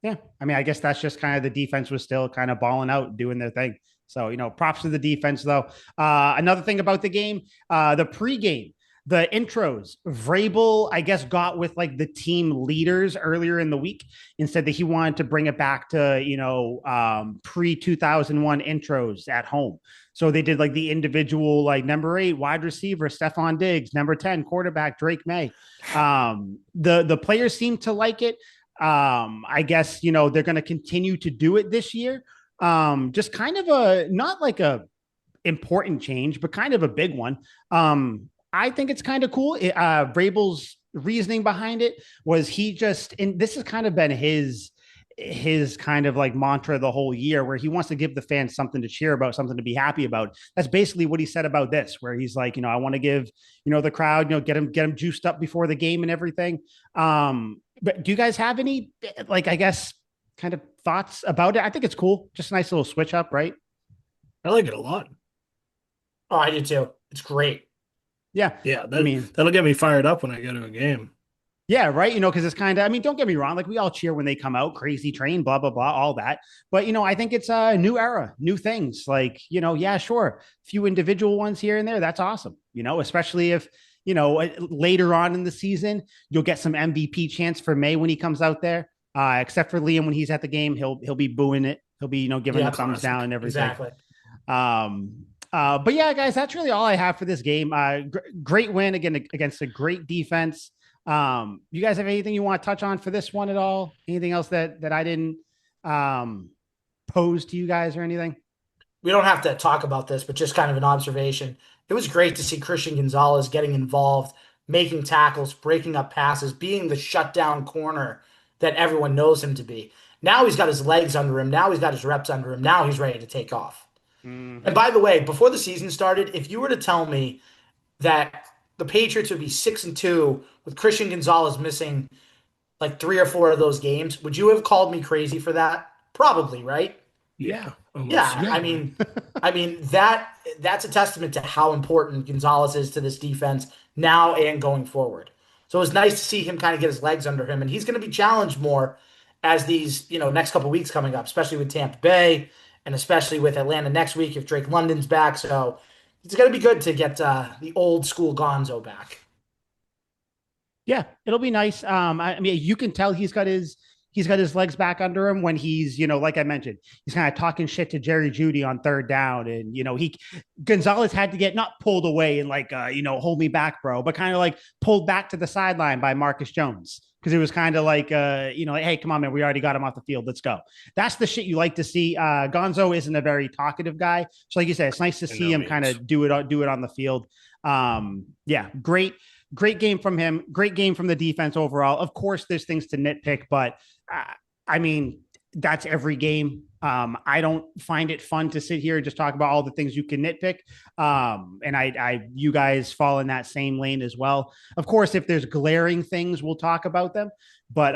A: Yeah. I mean, I guess that's just kind of the defense was still kind of balling out, doing their thing. So, props to the defense, though. Another thing about the game, the pregame, the intros, Vrabel, I guess, got with like the team leaders earlier in the week and said that he wanted to bring it back to, pre 2001 intros at home. So they did like the individual, like number 8 wide receiver, Stephon Diggs, number 10 quarterback, Drake Maye. The players seem to like it. I guess, they're going to continue to do it this year. Just kind of not like a important change, but kind of a big one. I think it's kind of cool. Vrabel's reasoning behind it was and this has kind of been his kind of like mantra the whole year, where he wants to give the fans something to cheer about, something to be happy about. That's basically what he said about this, where he's like, I want to give, the crowd, get him juiced up before the game and everything. But do you guys have any, like, I guess, kind of thoughts about it? I think it's cool. Just a nice little switch up, right?
B: I like it a lot.
C: Oh, I do too. It's great.
A: Yeah.
B: Yeah,
A: I mean,
B: that'll get me fired up when I go to a game.
A: yeah, right. Because it's kind of, I mean, don't get me wrong. Like we all cheer when they come out, crazy train, blah, blah, blah, all that. But, I think it's a new era, new things like, yeah, sure. Few individual ones here and there. That's awesome. Especially if, later on in the season, you'll get some MVP chance for May when he comes out there. Except for Liam, when he's at the game, he'll be booing it. He'll be, giving
C: Yeah,
A: the thumbs
C: classic.
A: down and everything.
C: Exactly.
A: But yeah, guys, that's really all I have for this game. Great win again against a great defense. You guys have anything you want to touch on for this one at all? Anything else that I didn't pose to you guys or anything?
C: We don't have to talk about this, but just kind of an observation. It was great to see Christian Gonzalez getting involved, making tackles, breaking up passes, being the shutdown corner that everyone knows him to be. Now he's got his legs under him. Now he's got his reps under him. Now he's ready to take off.
A: Mm-hmm.
C: And by the way, before the season started, if you were to tell me that the Patriots would be 6-2 with Christian Gonzalez missing like 3 or 4 of those games, would you have called me crazy for that? Probably, right?
B: Yeah,
C: Yeah,
B: almost.
C: I mean that's a testament to how important Gonzalez is to this defense now and going forward. So it was nice to see him kind of get his legs under him, and he's going to be challenged more as these next couple weeks coming up, especially with Tampa Bay and especially with Atlanta next week if Drake London's back. So it's going to be good to get the old school Gonzo back.
A: Yeah, it'll be nice. I mean, you can tell he's got his legs back under him when he's, like I mentioned, he's kind of talking shit to Jerry Jeudy on third down. And, Gonzalez had to get not pulled away and like, hold me back, bro, but kind of like pulled back to the sideline by Marcus Jones. Cause it was kind of like, like, hey, come on, man, we already got him off the field. Let's go. That's the shit you like to see. Gonzo isn't a very talkative guy. So like you said, it's nice to see him kind of do it on the field. Yeah, great game from him. Great game from the defense overall. Of course, there's things to nitpick, but I mean, that's every game. I don't find it fun to sit here and just talk about all the things you can nitpick. And you guys fall in that same lane as well. Of course, if there's glaring things, we'll talk about them. But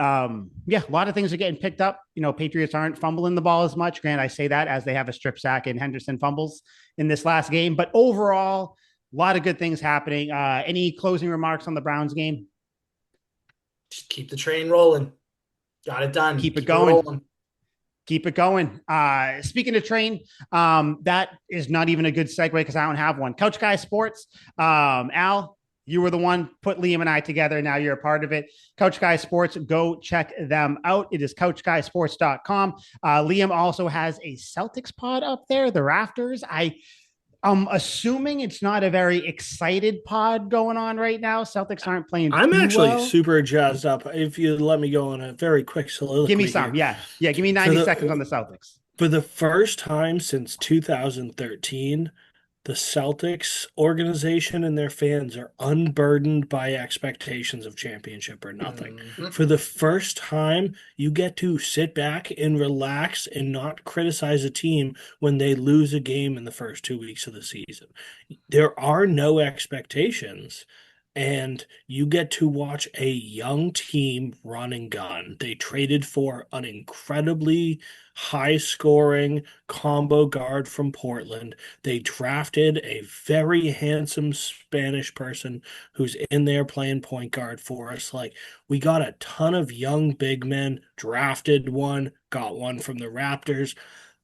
A: yeah, a lot of things are getting picked up. Patriots aren't fumbling the ball as much. Grant, I say that as they have a strip sack and Henderson fumbles in this last game. But overall, a lot of good things happening. Any closing remarks on the Browns game?
C: Just keep the train rolling. Got it done.
A: Keep it going.
C: Rolling.
A: Keep it going. Speaking of train, that is not even a good segue because I don't have one. Couch Guy Sports. Al, You were the one put Liam and I together. Now you're a part of it. Couch Guy Sports, go check them out. It is couchguysports.com. Liam also has a Celtics pod up there, the Rafters. I'm assuming it's not a very excited pod going on right now. Celtics aren't playing
B: I'm
A: too
B: actually
A: well.
B: super jazzed up. If you let me go on a very quick soliloquy
A: Give me some.
B: here.
A: Yeah. Give me 90 seconds on the Celtics.
B: For the first time since 2013, the Celtics organization and their fans are unburdened by expectations of championship or nothing.
C: Mhm.
B: For the first time, you get to sit back and relax and not criticize a team when they lose a game in the first 2 weeks of the season. There are no expectations. And you get to watch a young team run and gun. They traded for an incredibly high scoring combo guard from Portland. They drafted a very handsome Spanish person who's in there playing point guard for us. Like, we got a ton of young big men, drafted one, got one from the Raptors.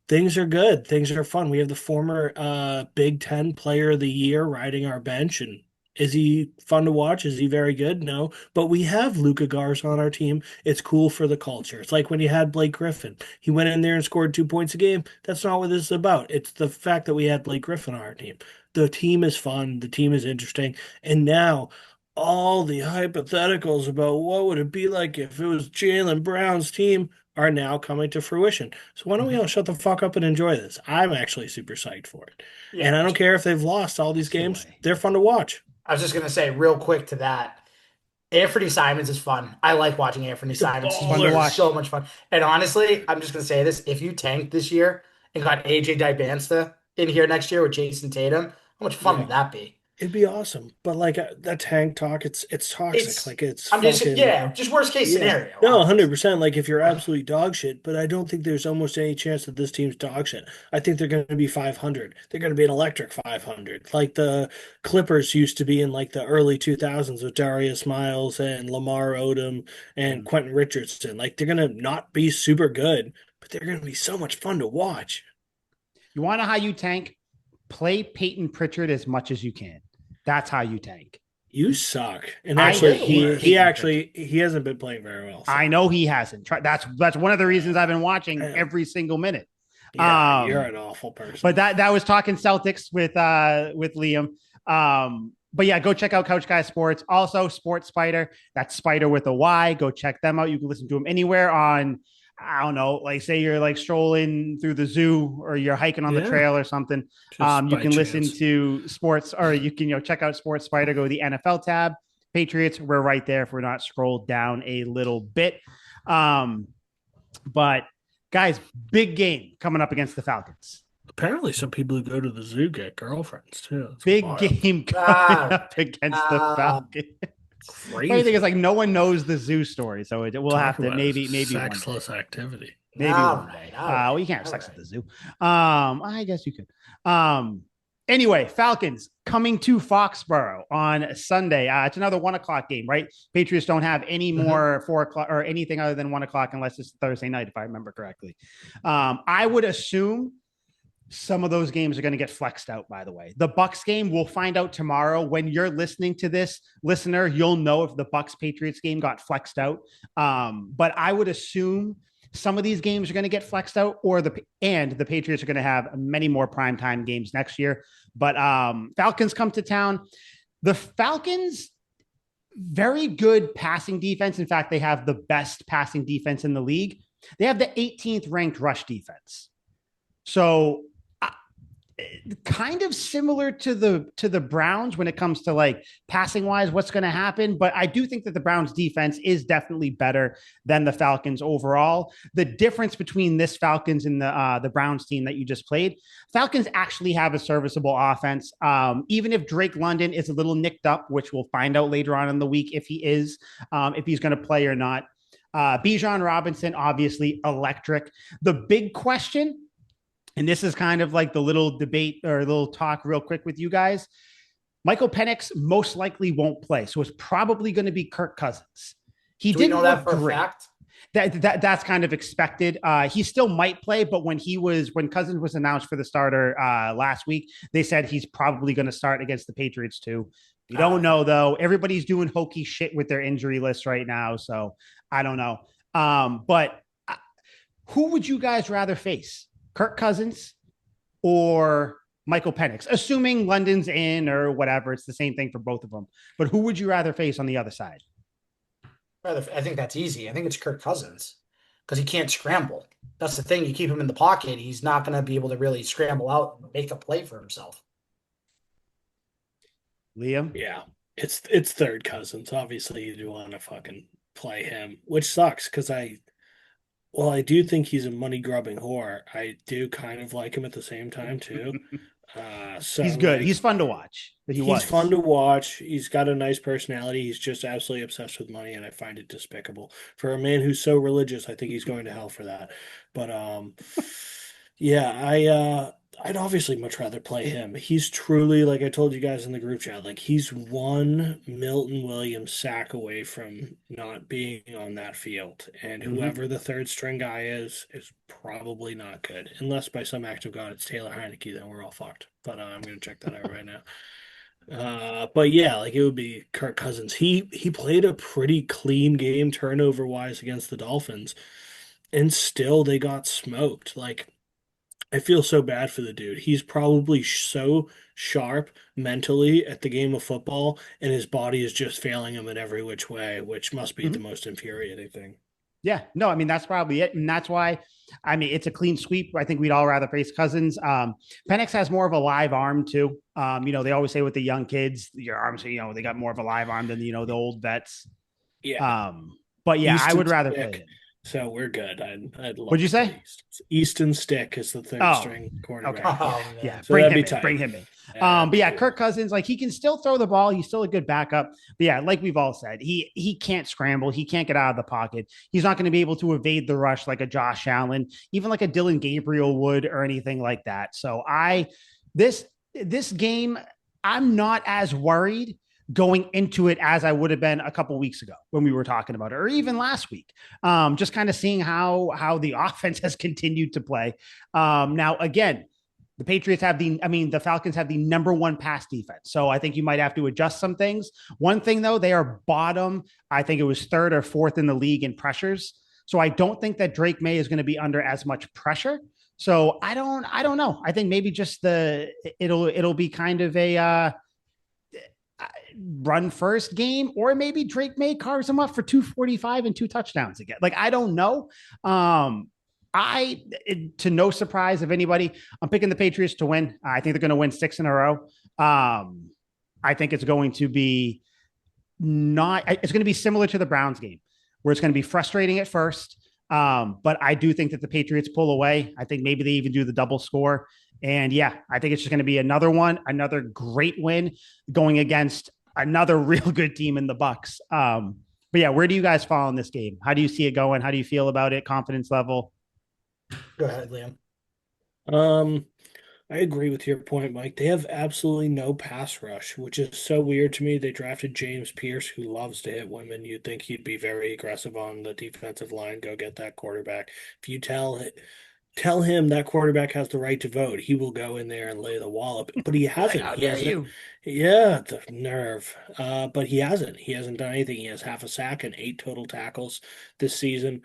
B: Things are good. Things are fun. We have the former Big Ten Player of the Year riding our bench, and is he fun to watch? Is he very good? No. But we have Luka Garza on our team. It's cool for the culture. It's like when you had Blake Griffin. He went in there and scored 2 points a game. That's not what this is about. It's the fact that we had Blake Griffin on our team. The team is fun. The team is interesting. And now all the hypotheticals about what would it be like if it was Jaylen Brown's team are now coming to fruition. So why don't we all shut the fuck up and enjoy this? I'm actually super psyched for it.
C: Yeah.
B: And I don't care if they've lost all these games. They're fun to watch.
C: I was just gonna say real quick to that. Anthony Simons is fun. I like watching Anthony Simons. He's
A: fun to watch.
C: so much fun. And honestly, I'm just gonna say this: if you tanked this year and got AJ Dybantsa in here next year with Jason Tatum, how much fun would that be?
B: It'd be awesome. But like that tank talk, it's toxic. Like
C: I'm just just worst case scenario.
B: No, 100%. Like if you're absolutely dog shit, but I don't think there's almost any chance that this team's dog shit. I think they're going to be 500. They're going to be an electric 500, like the Clippers used to be in like the early 2000s with Darius Miles and Lamar Odom and Quentin Richardson. Like they're going to not be super good, but they're going to be so much fun to watch.
A: You want to know how you tank? Play Peyton Pritchard as much as you can. That's how you tank.
B: You suck. And actually, he hasn't been playing very well. So.
A: I know he hasn't. That's one of the reasons I've been watching every single minute.
B: Yeah, you're an awful person.
A: But that was talking Celtics with Liam. But yeah, go check out Couch Guy Sports. Also, Sports Spider. That's Spider with a Y. Go check them out. You can listen to them anywhere on, I don't know, like say you're like strolling through the zoo or you're hiking on the trail or something. You can listen to sports, or you can check out Sports Spider. Go to the NFL tab. Patriots, we're right there if we're not scrolled down a little bit. But guys, big game coming up against the Falcons.
B: Apparently, some people who go to the zoo get girlfriends too.
A: It's big wild. Game coming up against the Falcons.
B: Crazy.
A: The thing is, like, no one knows the zoo story, so we'll have to maybe
B: sexless activity.
A: Maybe one day. Well, you can't have sex at the zoo. I guess you could. Anyway, Falcons coming to Foxborough on Sunday. It's another 1:00 game, right? Patriots don't have any more 4:00 or anything other than 1:00 unless it's Thursday night, if I remember correctly. I would assume some of those games are going to get flexed out, by the way. The Bucks game, we'll find out tomorrow. When you're listening to this, listener, you'll know if the Bucks Patriots game got flexed out. But I would assume some of these games are going to get flexed out, the Patriots are going to have many more primetime games next year. But Falcons come to town. The Falcons, very good passing defense. In fact, they have the best passing defense in the league. They have the 18th ranked rush defense. So kind of similar to the Browns when it comes to like passing wise, what's going to happen. But I do think that the Browns defense is definitely better than the Falcons overall. The difference between this Falcons and the Browns team that you just played, Falcons actually have a serviceable offense. Even if Drake London is a little nicked up, which we'll find out later on in the week if he is, if he's going to play or not. Bijan Robinson, obviously electric. The big question, and this is kind of like the little debate or little talk real quick with you guys. Michael Penix most likely won't play. So it's probably going to be Kirk Cousins.
C: Do we know that for a fact?
A: That's kind of expected. He still might play, but when Cousins was announced for the starter last week, they said he's probably going to start against the Patriots too. We don't know though. Everybody's doing hokey shit with their injury list right now, so I don't know. But who would you guys rather face, Kirk Cousins or Michael Penix? Assuming London's in or whatever, it's the same thing for both of them. But who would you rather face on the other side?
C: I think that's easy. I think it's Kirk Cousins because he can't scramble. That's the thing. You keep him in the pocket, he's not going to be able to really scramble out and make a play for himself.
A: Liam?
B: Yeah, it's third Cousins. Obviously, you do want to fucking play him, which sucks because I do think he's a money grubbing whore. I do kind of like him at the same time too. So
A: He's good. He's fun to watch.
B: He's fun to watch. He's got a nice personality. He's just absolutely obsessed with money, and I find it despicable. For a man who's so religious, I think he's going to hell for that. But yeah, I'd obviously much rather play him. He's truly, like I told you guys in the group chat, like he's one Milton Williams sack away from not being on that field. And whoever the third string guy is probably not good. Unless by some act of God it's Taylor Heineke, then we're all fucked. But I'm gonna check that out right now. But yeah, like it would be Kirk Cousins. He played a pretty clean game turnover wise against the Dolphins, and still they got smoked. Like I feel so bad for the dude. He's probably so sharp mentally at the game of football, and his body is just failing him in every which way, which must be the most infuriating thing.
A: Yeah, no, I mean, that's probably it. And that's why, I mean, it's a clean sweep. I think we'd all rather face Cousins. Penix has more of a live arm too. They always say with the young kids, your arms, they got more of a live arm than, the old vets.
B: Yeah.
A: But yeah, I
B: Easton
A: would rather
B: Stick.
A: play him.
B: So we're good. I'd love
A: What'd you say?
B: Easton Stick is the third string quarterback.
A: Okay.
C: Oh,
A: Yeah,
B: So
A: bring
B: that'd
A: him
B: be
A: in.
B: tight.
A: Bring him in.
B: Yeah,
A: But yeah, Kirk Cousins, like he can still throw the ball. He's still a good backup. But yeah, like we've all said, he can't scramble. He can't get out of the pocket. He's not going to be able to evade the rush like a Josh Allen, even like a Dylan Gabriel would or anything like that. So this game, I'm not as worried going into it as I would have been a couple weeks ago when we were talking about it, or even last week. Just kind of seeing how the offense has continued to play. Now, again, the Patriots the Falcons have the number one pass defense. So I think you might have to adjust some things. One thing though, they are bottom. I think it was third or fourth in the league in pressures. So I don't think that Drake Maye is going to be under as much pressure. So I don't know. I think maybe just it'll be kind of a run first game, or maybe Drake Maye carves him up for 245 and 2 touchdowns again. Like, I don't know. To no surprise of anybody, I'm picking the Patriots to win. I think they're going to win 6 in a row. I think it's going to be it's going to be similar to the Browns game where it's going to be frustrating at first. But I do think that the Patriots pull away. I think maybe they even do the double score. And yeah, I think it's just going to be another great win going against another real good team in the Bucs. But yeah, where do you guys fall in this game? How do you see it going? How do you feel about it? Confidence level?
C: Go ahead, Liam.
B: I agree with your point, Mike. They have absolutely no pass rush, which is so weird to me. They drafted James Pierce, who loves to hit women. You'd think he'd be very aggressive on the defensive line. Go get that quarterback. If you tell him that quarterback has the right to vote, he will go in there and lay the wallop. But he hasn't.
A: How
B: He
A: dare
B: hasn't.
A: you?
B: Yeah, the nerve. But he hasn't. He hasn't done anything. He has half a sack and 8 total tackles this season.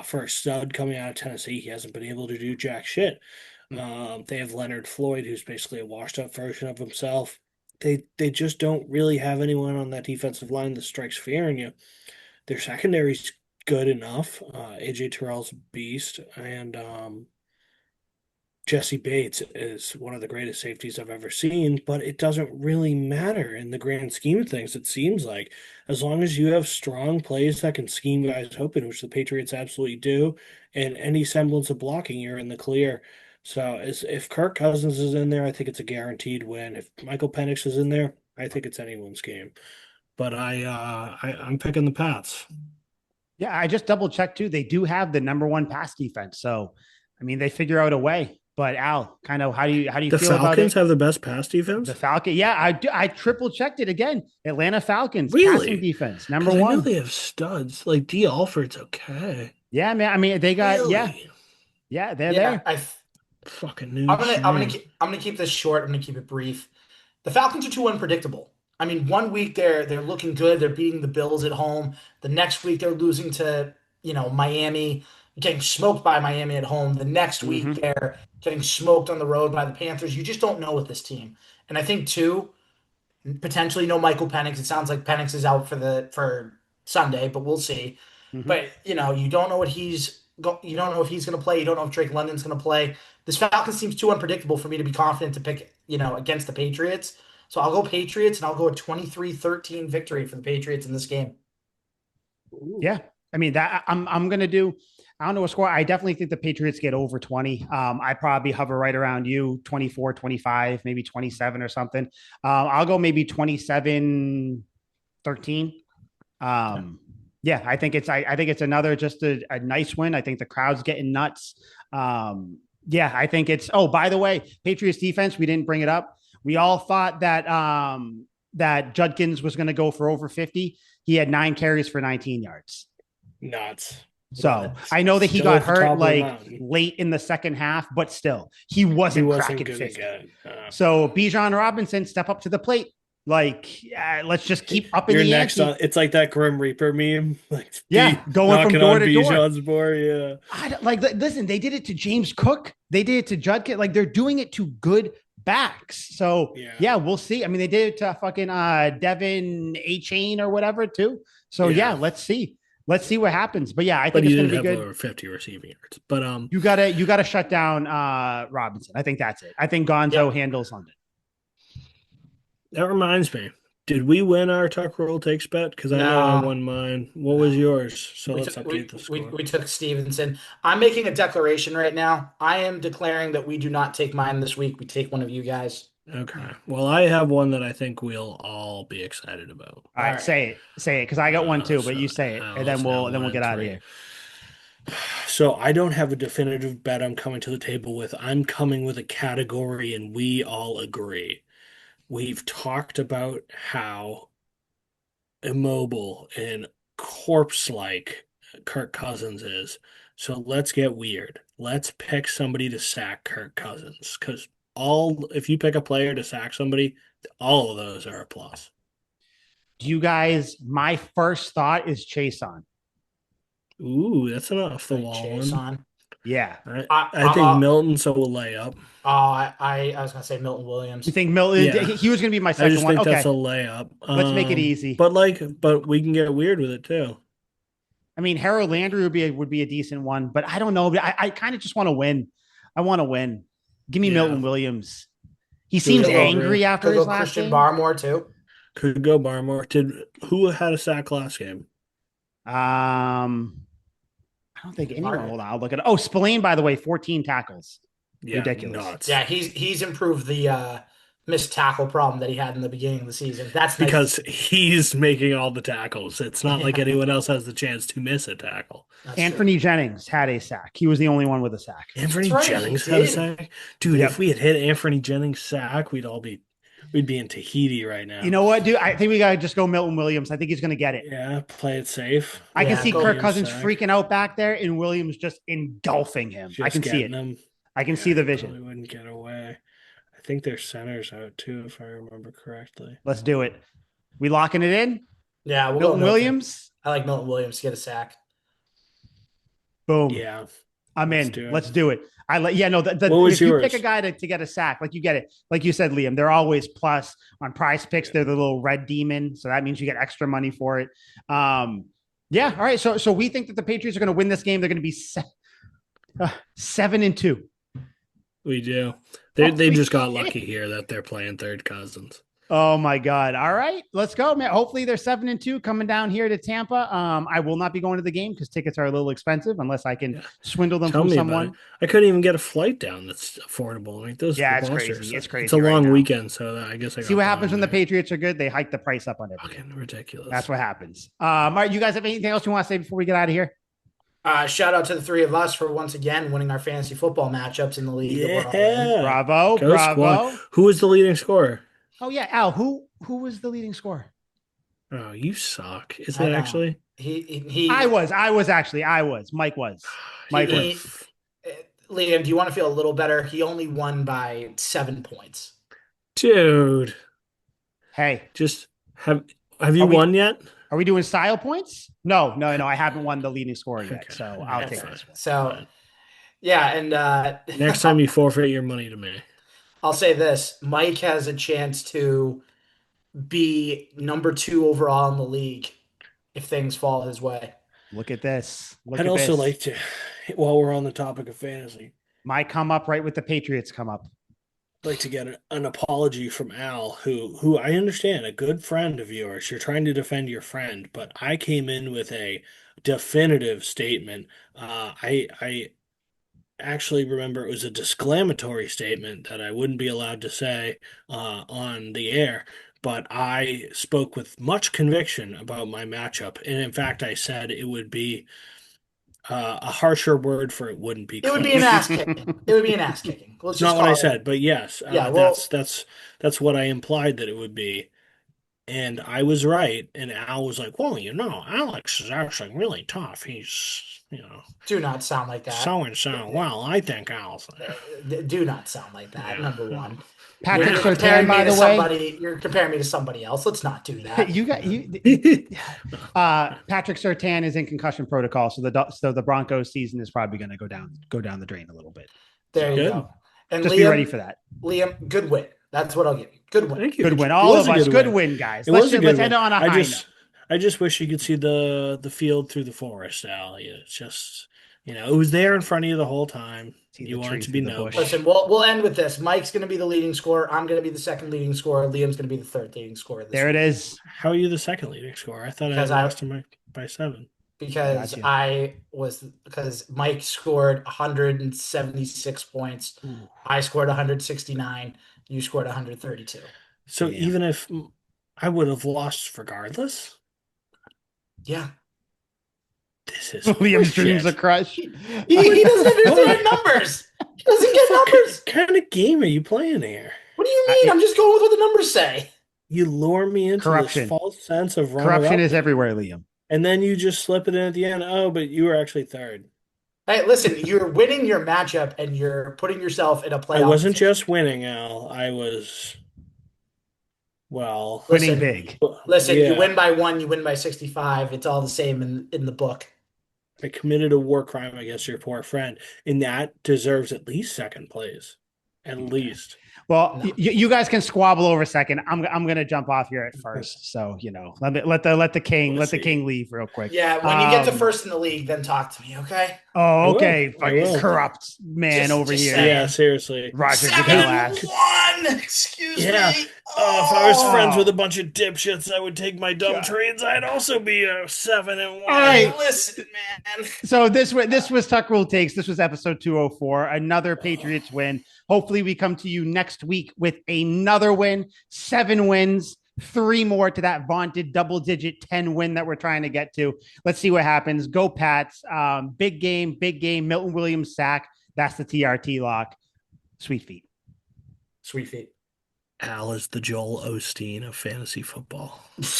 B: For a stud coming out of Tennessee, he hasn't been able to do jack shit. They have Leonard Floyd, who's basically a washed-up version of himself. They just don't really have anyone on that defensive line that strikes fear in you. Their secondary's good enough. AJ Terrell's a beast, and Jesse Bates is one of the greatest safeties I've ever seen, but it doesn't really matter in the grand scheme of things, it seems like. As long as you have strong plays that can scheme guys open, which the Patriots absolutely do, and any semblance of blocking, you're in the clear. So if Kirk Cousins is in there, I think it's a guaranteed win. If Michael Penix is in there, I think it's anyone's game. But I'm picking the Pats.
A: Yeah, I just double checked too. They do have the number one pass defense. So, I mean, they figure out a way. But Al, kind of how do you
B: The
A: feel about
B: Falcons
A: it?
B: have the best pass defense?
A: The Falcon, yeah, I triple checked it again. Atlanta Falcons
B: Really?
A: passing defense, number
B: 'Cause I know
A: one.
B: they have studs. Like D. Alford's okay.
A: Yeah, man. I mean, they got
B: Really?
A: they're
C: Yeah,
A: there.
B: Fucking news.
C: I'm gonna keep this short. I'm gonna keep it brief. The Falcons are too unpredictable. I mean, one week they're looking good. They're beating the Bills at home. The next week they're losing to, Miami, getting smoked by Miami at home. The next week
A: Hmm.
C: they're getting smoked on the road by the Panthers. You just don't know with this team. And I think too, potentially no Michael Penix. It sounds like Penix is out for Sunday, but we'll see.
A: Hmm.
C: But you don't know what you don't know if he's going to play. You don't know if Drake London's going to play. This Falcons seems too unpredictable for me to be confident to pick, against the Patriots. So I'll go Patriots and I'll go a 23-13 victory for the Patriots in this game.
B: Ooh.
A: Yeah. I mean, that I'm gonna do. I don't know a score. I definitely think the Patriots get over 20. I probably hover right around you, 24, 25, maybe 27 or something. I'll go maybe 27-13.
B: Yeah.
A: Yeah, I think it's another just a nice win. I think the crowd's getting nuts. Yeah, I think it's by the way, Patriots defense, we didn't bring it up. We all thought that Judkins was going to go for over 50. He had 9 carries for 19 yards.
B: Nuts.
A: So
B: Nuts.
A: I know that he
B: Still
A: got
B: at the top
A: hurt
B: of the
A: like
B: mountain.
A: late in the second half, but still, he
B: He
A: wasn't
B: wasn't
A: cracking
B: gonna
A: 50.
B: get it.
A: So Bijan Robinson, step up to the plate. Like, let's just keep up in
B: You're
A: the
B: next
A: ante.
B: on. It's like that Grim Reaper meme, like
A: Yeah, going from
B: knocking
A: door
B: on
A: to door.
B: Bijan's board. Yeah,
A: Listen, they did it to James Cook. They did it to Judkins. Like, they're doing it to good backs. So yeah, we'll see. I mean, they did it to fucking Devin A Chain or whatever too. So yeah,
B: Yeah.
A: let's see. Let's see what happens. But yeah, I
B: but
A: think
B: he
A: it's gonna
B: didn't
A: be
B: have
A: good.
B: over 50 receiving yards. But
A: You gotta shut down Robinson. I think that's it. I think Gonzo
C: Yep.
A: handles London.
B: that reminds me. Did we win our Tuck Roll takes bet? Because I know I
C: No,
B: won mine. What was
C: no.
B: yours? So
C: We
B: let's
C: took
B: update the score.
C: we took Stevenson. I'm making a declaration right now. I am declaring that we do not take mine this week. We take one of you guys.
B: Okay. Well, I have one that I think we'll all be excited about.
A: All
C: All
A: right,
C: right.
A: say it, because I got one too. But
B: So
A: you say it, and then
B: let's now
A: we'll
B: one
A: get
B: and
A: out of
B: three.
A: here.
B: So I don't have a definitive bet I'm coming to the table with. I'm coming with a category, and we all agree. We've talked about how immobile and corpse-like Kirk Cousins is. So let's get weird. Let's pick somebody to sack Kirk Cousins, because if you pick a player to sack somebody, all of those are a plus.
A: Do you guys? My first thought is Chase on.
B: Ooh, that's an off the
C: Like
B: wall
C: Chase
B: one.
C: on.
B: I,
C: I,
B: I think
C: I,
B: Milton's a layup.
C: I was gonna say Milton
A: You
C: Williams.
A: think Milton?
B: Yeah,
A: He was going to be my
B: I
A: second
B: just
A: one.
B: think that's
A: Okay,
B: a layup.
A: let's make it easy.
B: But we can get weird with it too.
A: I mean, Harold Landry would be a decent one, but I don't know. I kind of just want to win. I want to win. Give me
B: Yeah,
A: Milton Williams. He seems
B: do
C: Could go
B: agree.
A: angry after
C: could
A: his
C: go
A: last
C: Christian
A: game.
C: Barmore too.
B: Could go Barmore. Who had a sack last game?
A: I don't think anyone.
C: Martin.
A: Hold on, I'll look at it. Oh, Spillane, by the way, 14 tackles.
B: Yeah,
A: Ridiculous.
B: nuts.
C: Yeah, he's improved the missed tackle problem that he had in the beginning of the season. That's nice.
B: Because he's making all the tackles. It's not like
C: Yeah,
B: anyone else has the chance to miss a tackle.
C: that's
A: Anthony
C: true.
A: Jennings had a sack. He was the only one with a sack.
B: Anthony
C: That's right, he
B: Jennings had a
C: did.
B: sack. Dude,
A: Yep.
B: if we had hit Anthony Jennings' sack, we'd be in Tahiti right now.
A: You know what, dude? I think we gotta just go Milton Williams. I think he's gonna get it.
B: Yeah, play it safe.
A: I can
C: Yeah,
A: see
C: go
A: Kirk
B: Williams
A: Cousins
B: sack.
A: freaking out back there, and Williams just engulfing him. I
B: Just
A: can see
B: getting
A: it.
B: him.
A: I can
B: Yeah,
A: see the
B: he
A: vision.
B: probably wouldn't get away. I think their center's out too, if I remember correctly.
A: Let's do it. We locking it in?
C: Yeah, we'll
A: Milton
C: go Milton.
A: Williams?
C: I like Milton Williams to get a sack.
A: Boom.
B: Yeah.
A: I'm
B: let's
A: in.
B: do it.
A: Let's do it.
B: What was
A: if you
B: yours?
A: pick a guy to get a sack, like you get it. Like you said, Liam, they're always plus on prize picks. They're the little red demon. So that means you get extra money for it. Yeah. All right. So we think that the Patriots are going to win this game. They're going to be 7-2.
B: We do.
A: Oh,
B: They
A: we
B: just got
A: did.
B: lucky here that they're playing third cousins.
A: Oh my God. All right. Let's go, man. Hopefully they're 7-2 coming down here to Tampa. I will not be going to the game because tickets are a little expensive unless I can
B: Yeah.
A: swindle them
B: Tell
A: from
B: me
A: someone.
B: about it. I couldn't even get a flight down that's affordable. Like those
A: Yeah, it's
B: monsters.
A: crazy. It's crazy
B: It's a
A: right
B: long
A: now.
B: weekend, so I guess I
A: See
B: got
A: what
B: the
A: happens
B: wrong
A: when the
B: day.
A: Patriots are good. They hike the price up on everything.
B: Fucking ridiculous.
A: That's what happens. All right, you guys have anything else you want to say before we get out of here?
C: Shout out to the three of us for once again winning our fantasy football matchups in the league that we're all in.
B: Yeah.
A: Bravo,
B: Go
A: bravo.
B: squad. Who was the leading scorer?
A: Oh yeah, Al. Who was the leading scorer?
B: Oh, you suck. Is
C: I
B: it
C: know.
B: actually?
C: He
A: I was. Mike was. Mike
C: he,
A: was.
C: Liam, do you want to feel a little better? He only won by 7 points.
B: Dude.
A: Hey,
B: Just have you
A: are we
B: won yet?
A: are we doing style points? No. I haven't won the leading scorer yet,
B: Okay.
A: so
B: All
A: I'll
B: right,
C: That's
A: take
C: fine.
B: fine.
A: this one.
C: So
B: Fine.
C: yeah, and
B: Next time you forfeit your money to me.
C: I'll say this: Mike has a chance to be number 2 overall in the league if things fall his way.
A: Look at this. Look
B: I'd
A: at
B: also
A: this.
B: like to, while we're on the topic of fantasy,
A: My come up right with the Patriots come up.
B: like to get an apology from Al, who I understand, a good friend of yours. You're trying to defend your friend, but I came in with a definitive statement. I actually remember it was a disclaimatory statement that I wouldn't be allowed to say on the air. But I spoke with much conviction about my matchup, and in fact, I said it would be a harsher word for it wouldn't be
C: It would be an
B: close.
C: ass kicking. It would be an ass kicking. Let's
B: It's
C: just
B: not what I
C: call it.
B: said, but yes,
C: Yeah,
B: that's
C: well,
B: that's what I implied that it would be, and I was right. And Al was like, "Well, Alex is actually really tough. He's,
C: do not sound like that.
B: so and so." Well, I think Al's.
C: Do not sound like that.
B: Yeah.
C: Number one,
A: Patrick
C: you're
A: Surtain,
C: comparing me
A: by
C: to
A: the way.
C: somebody. You're comparing me to somebody else. Let's not do that.
A: You got you. Patrick Surtain is in concussion protocol, so the Broncos season is probably going to go down the drain a little bit.
C: There
A: So
C: you
B: Good.
C: go. And
A: just be ready for
C: Liam,
A: that.
C: Liam, good win. That's what I'll give you. Good win.
B: Thank you.
A: Good win,
B: It
A: all
B: was
A: of
B: a
A: us.
B: good
A: Good
B: win.
A: win, guys.
B: It was a good
A: Let's end
B: win.
A: on a high note.
B: I just wish you could see the field through the forest, Al. It's just, it was there in front of you the whole time.
A: See
B: You
A: the
B: want
A: tree
B: it to
A: through
B: be
A: the bush.
B: noble.
C: Listen, we'll end with this. Mike's going to be the leading scorer. I'm going to be the second leading scorer. Liam's going to be the third leading scorer this
A: There it
C: week
A: is.
B: How are you the second leading scorer? I thought I
C: because
B: lost him by 7.
C: because
A: Gotcha.
C: because Mike scored 176 points.
B: Ooh.
C: I scored 169. You scored 132.
B: So
A: Yeah.
B: even if I would have lost regardless,
C: Yeah.
B: this is
A: Liam's dreams
B: horseshit.
A: are crushed.
C: He doesn't have his right numbers. He doesn't get numbers.
B: What kind of game are you playing here?
C: What do you mean? I'm just going with what the numbers say.
B: You lure me into this
A: Corruption.
B: false sense of
A: Corruption
B: runner-up,
A: is everywhere, Liam.
B: and then you just slip it in at the end. Oh, but you were actually third.
C: Hey, listen, you're winning your matchup and you're putting yourself in a
B: I
C: playoff
B: wasn't
C: position.
B: just winning, Al. I was, well,
A: Winning
C: Listen,
A: big.
C: listen, you
B: yeah.
C: win by 1, you win by 65. It's all the same in the book.
B: I committed a war crime against your poor friend, and that deserves at least second place. At least.
A: Well,
C: No.
A: you guys can squabble over a second. I'm gonna jump off here at first. So let the king leave real quick.
C: Yeah, when you get to first in the league, then talk to me, okay?
A: Oh,
B: I will.
A: okay.
B: I
A: Fucking
B: will.
A: corrupt man over
C: Just
A: here.
C: saying.
B: Yeah, seriously.
A: Roger
C: 7
A: Goodell
C: and
A: ass.
C: 1. Excuse
B: Yeah.
C: me.
B: If I was friends
A: Oh.
B: with a bunch of dipshits that would take my dumb
A: God.
B: trades, I'd also be a 7-1.
A: All right.
C: Listen, man.
A: So this was Tuck Rule Takes. This was episode 204. Another Patriots win. Hopefully we come to you next week with another win. 7 wins. 3 more to that vaunted double-digit 10 win that we're trying to get to. Let's see what happens. Go Pats. Big game. Milton Williams sack. That's the TRT lock. Sweet feet.
C: Sweet feet.
B: Al is the Joel Osteen of fantasy football.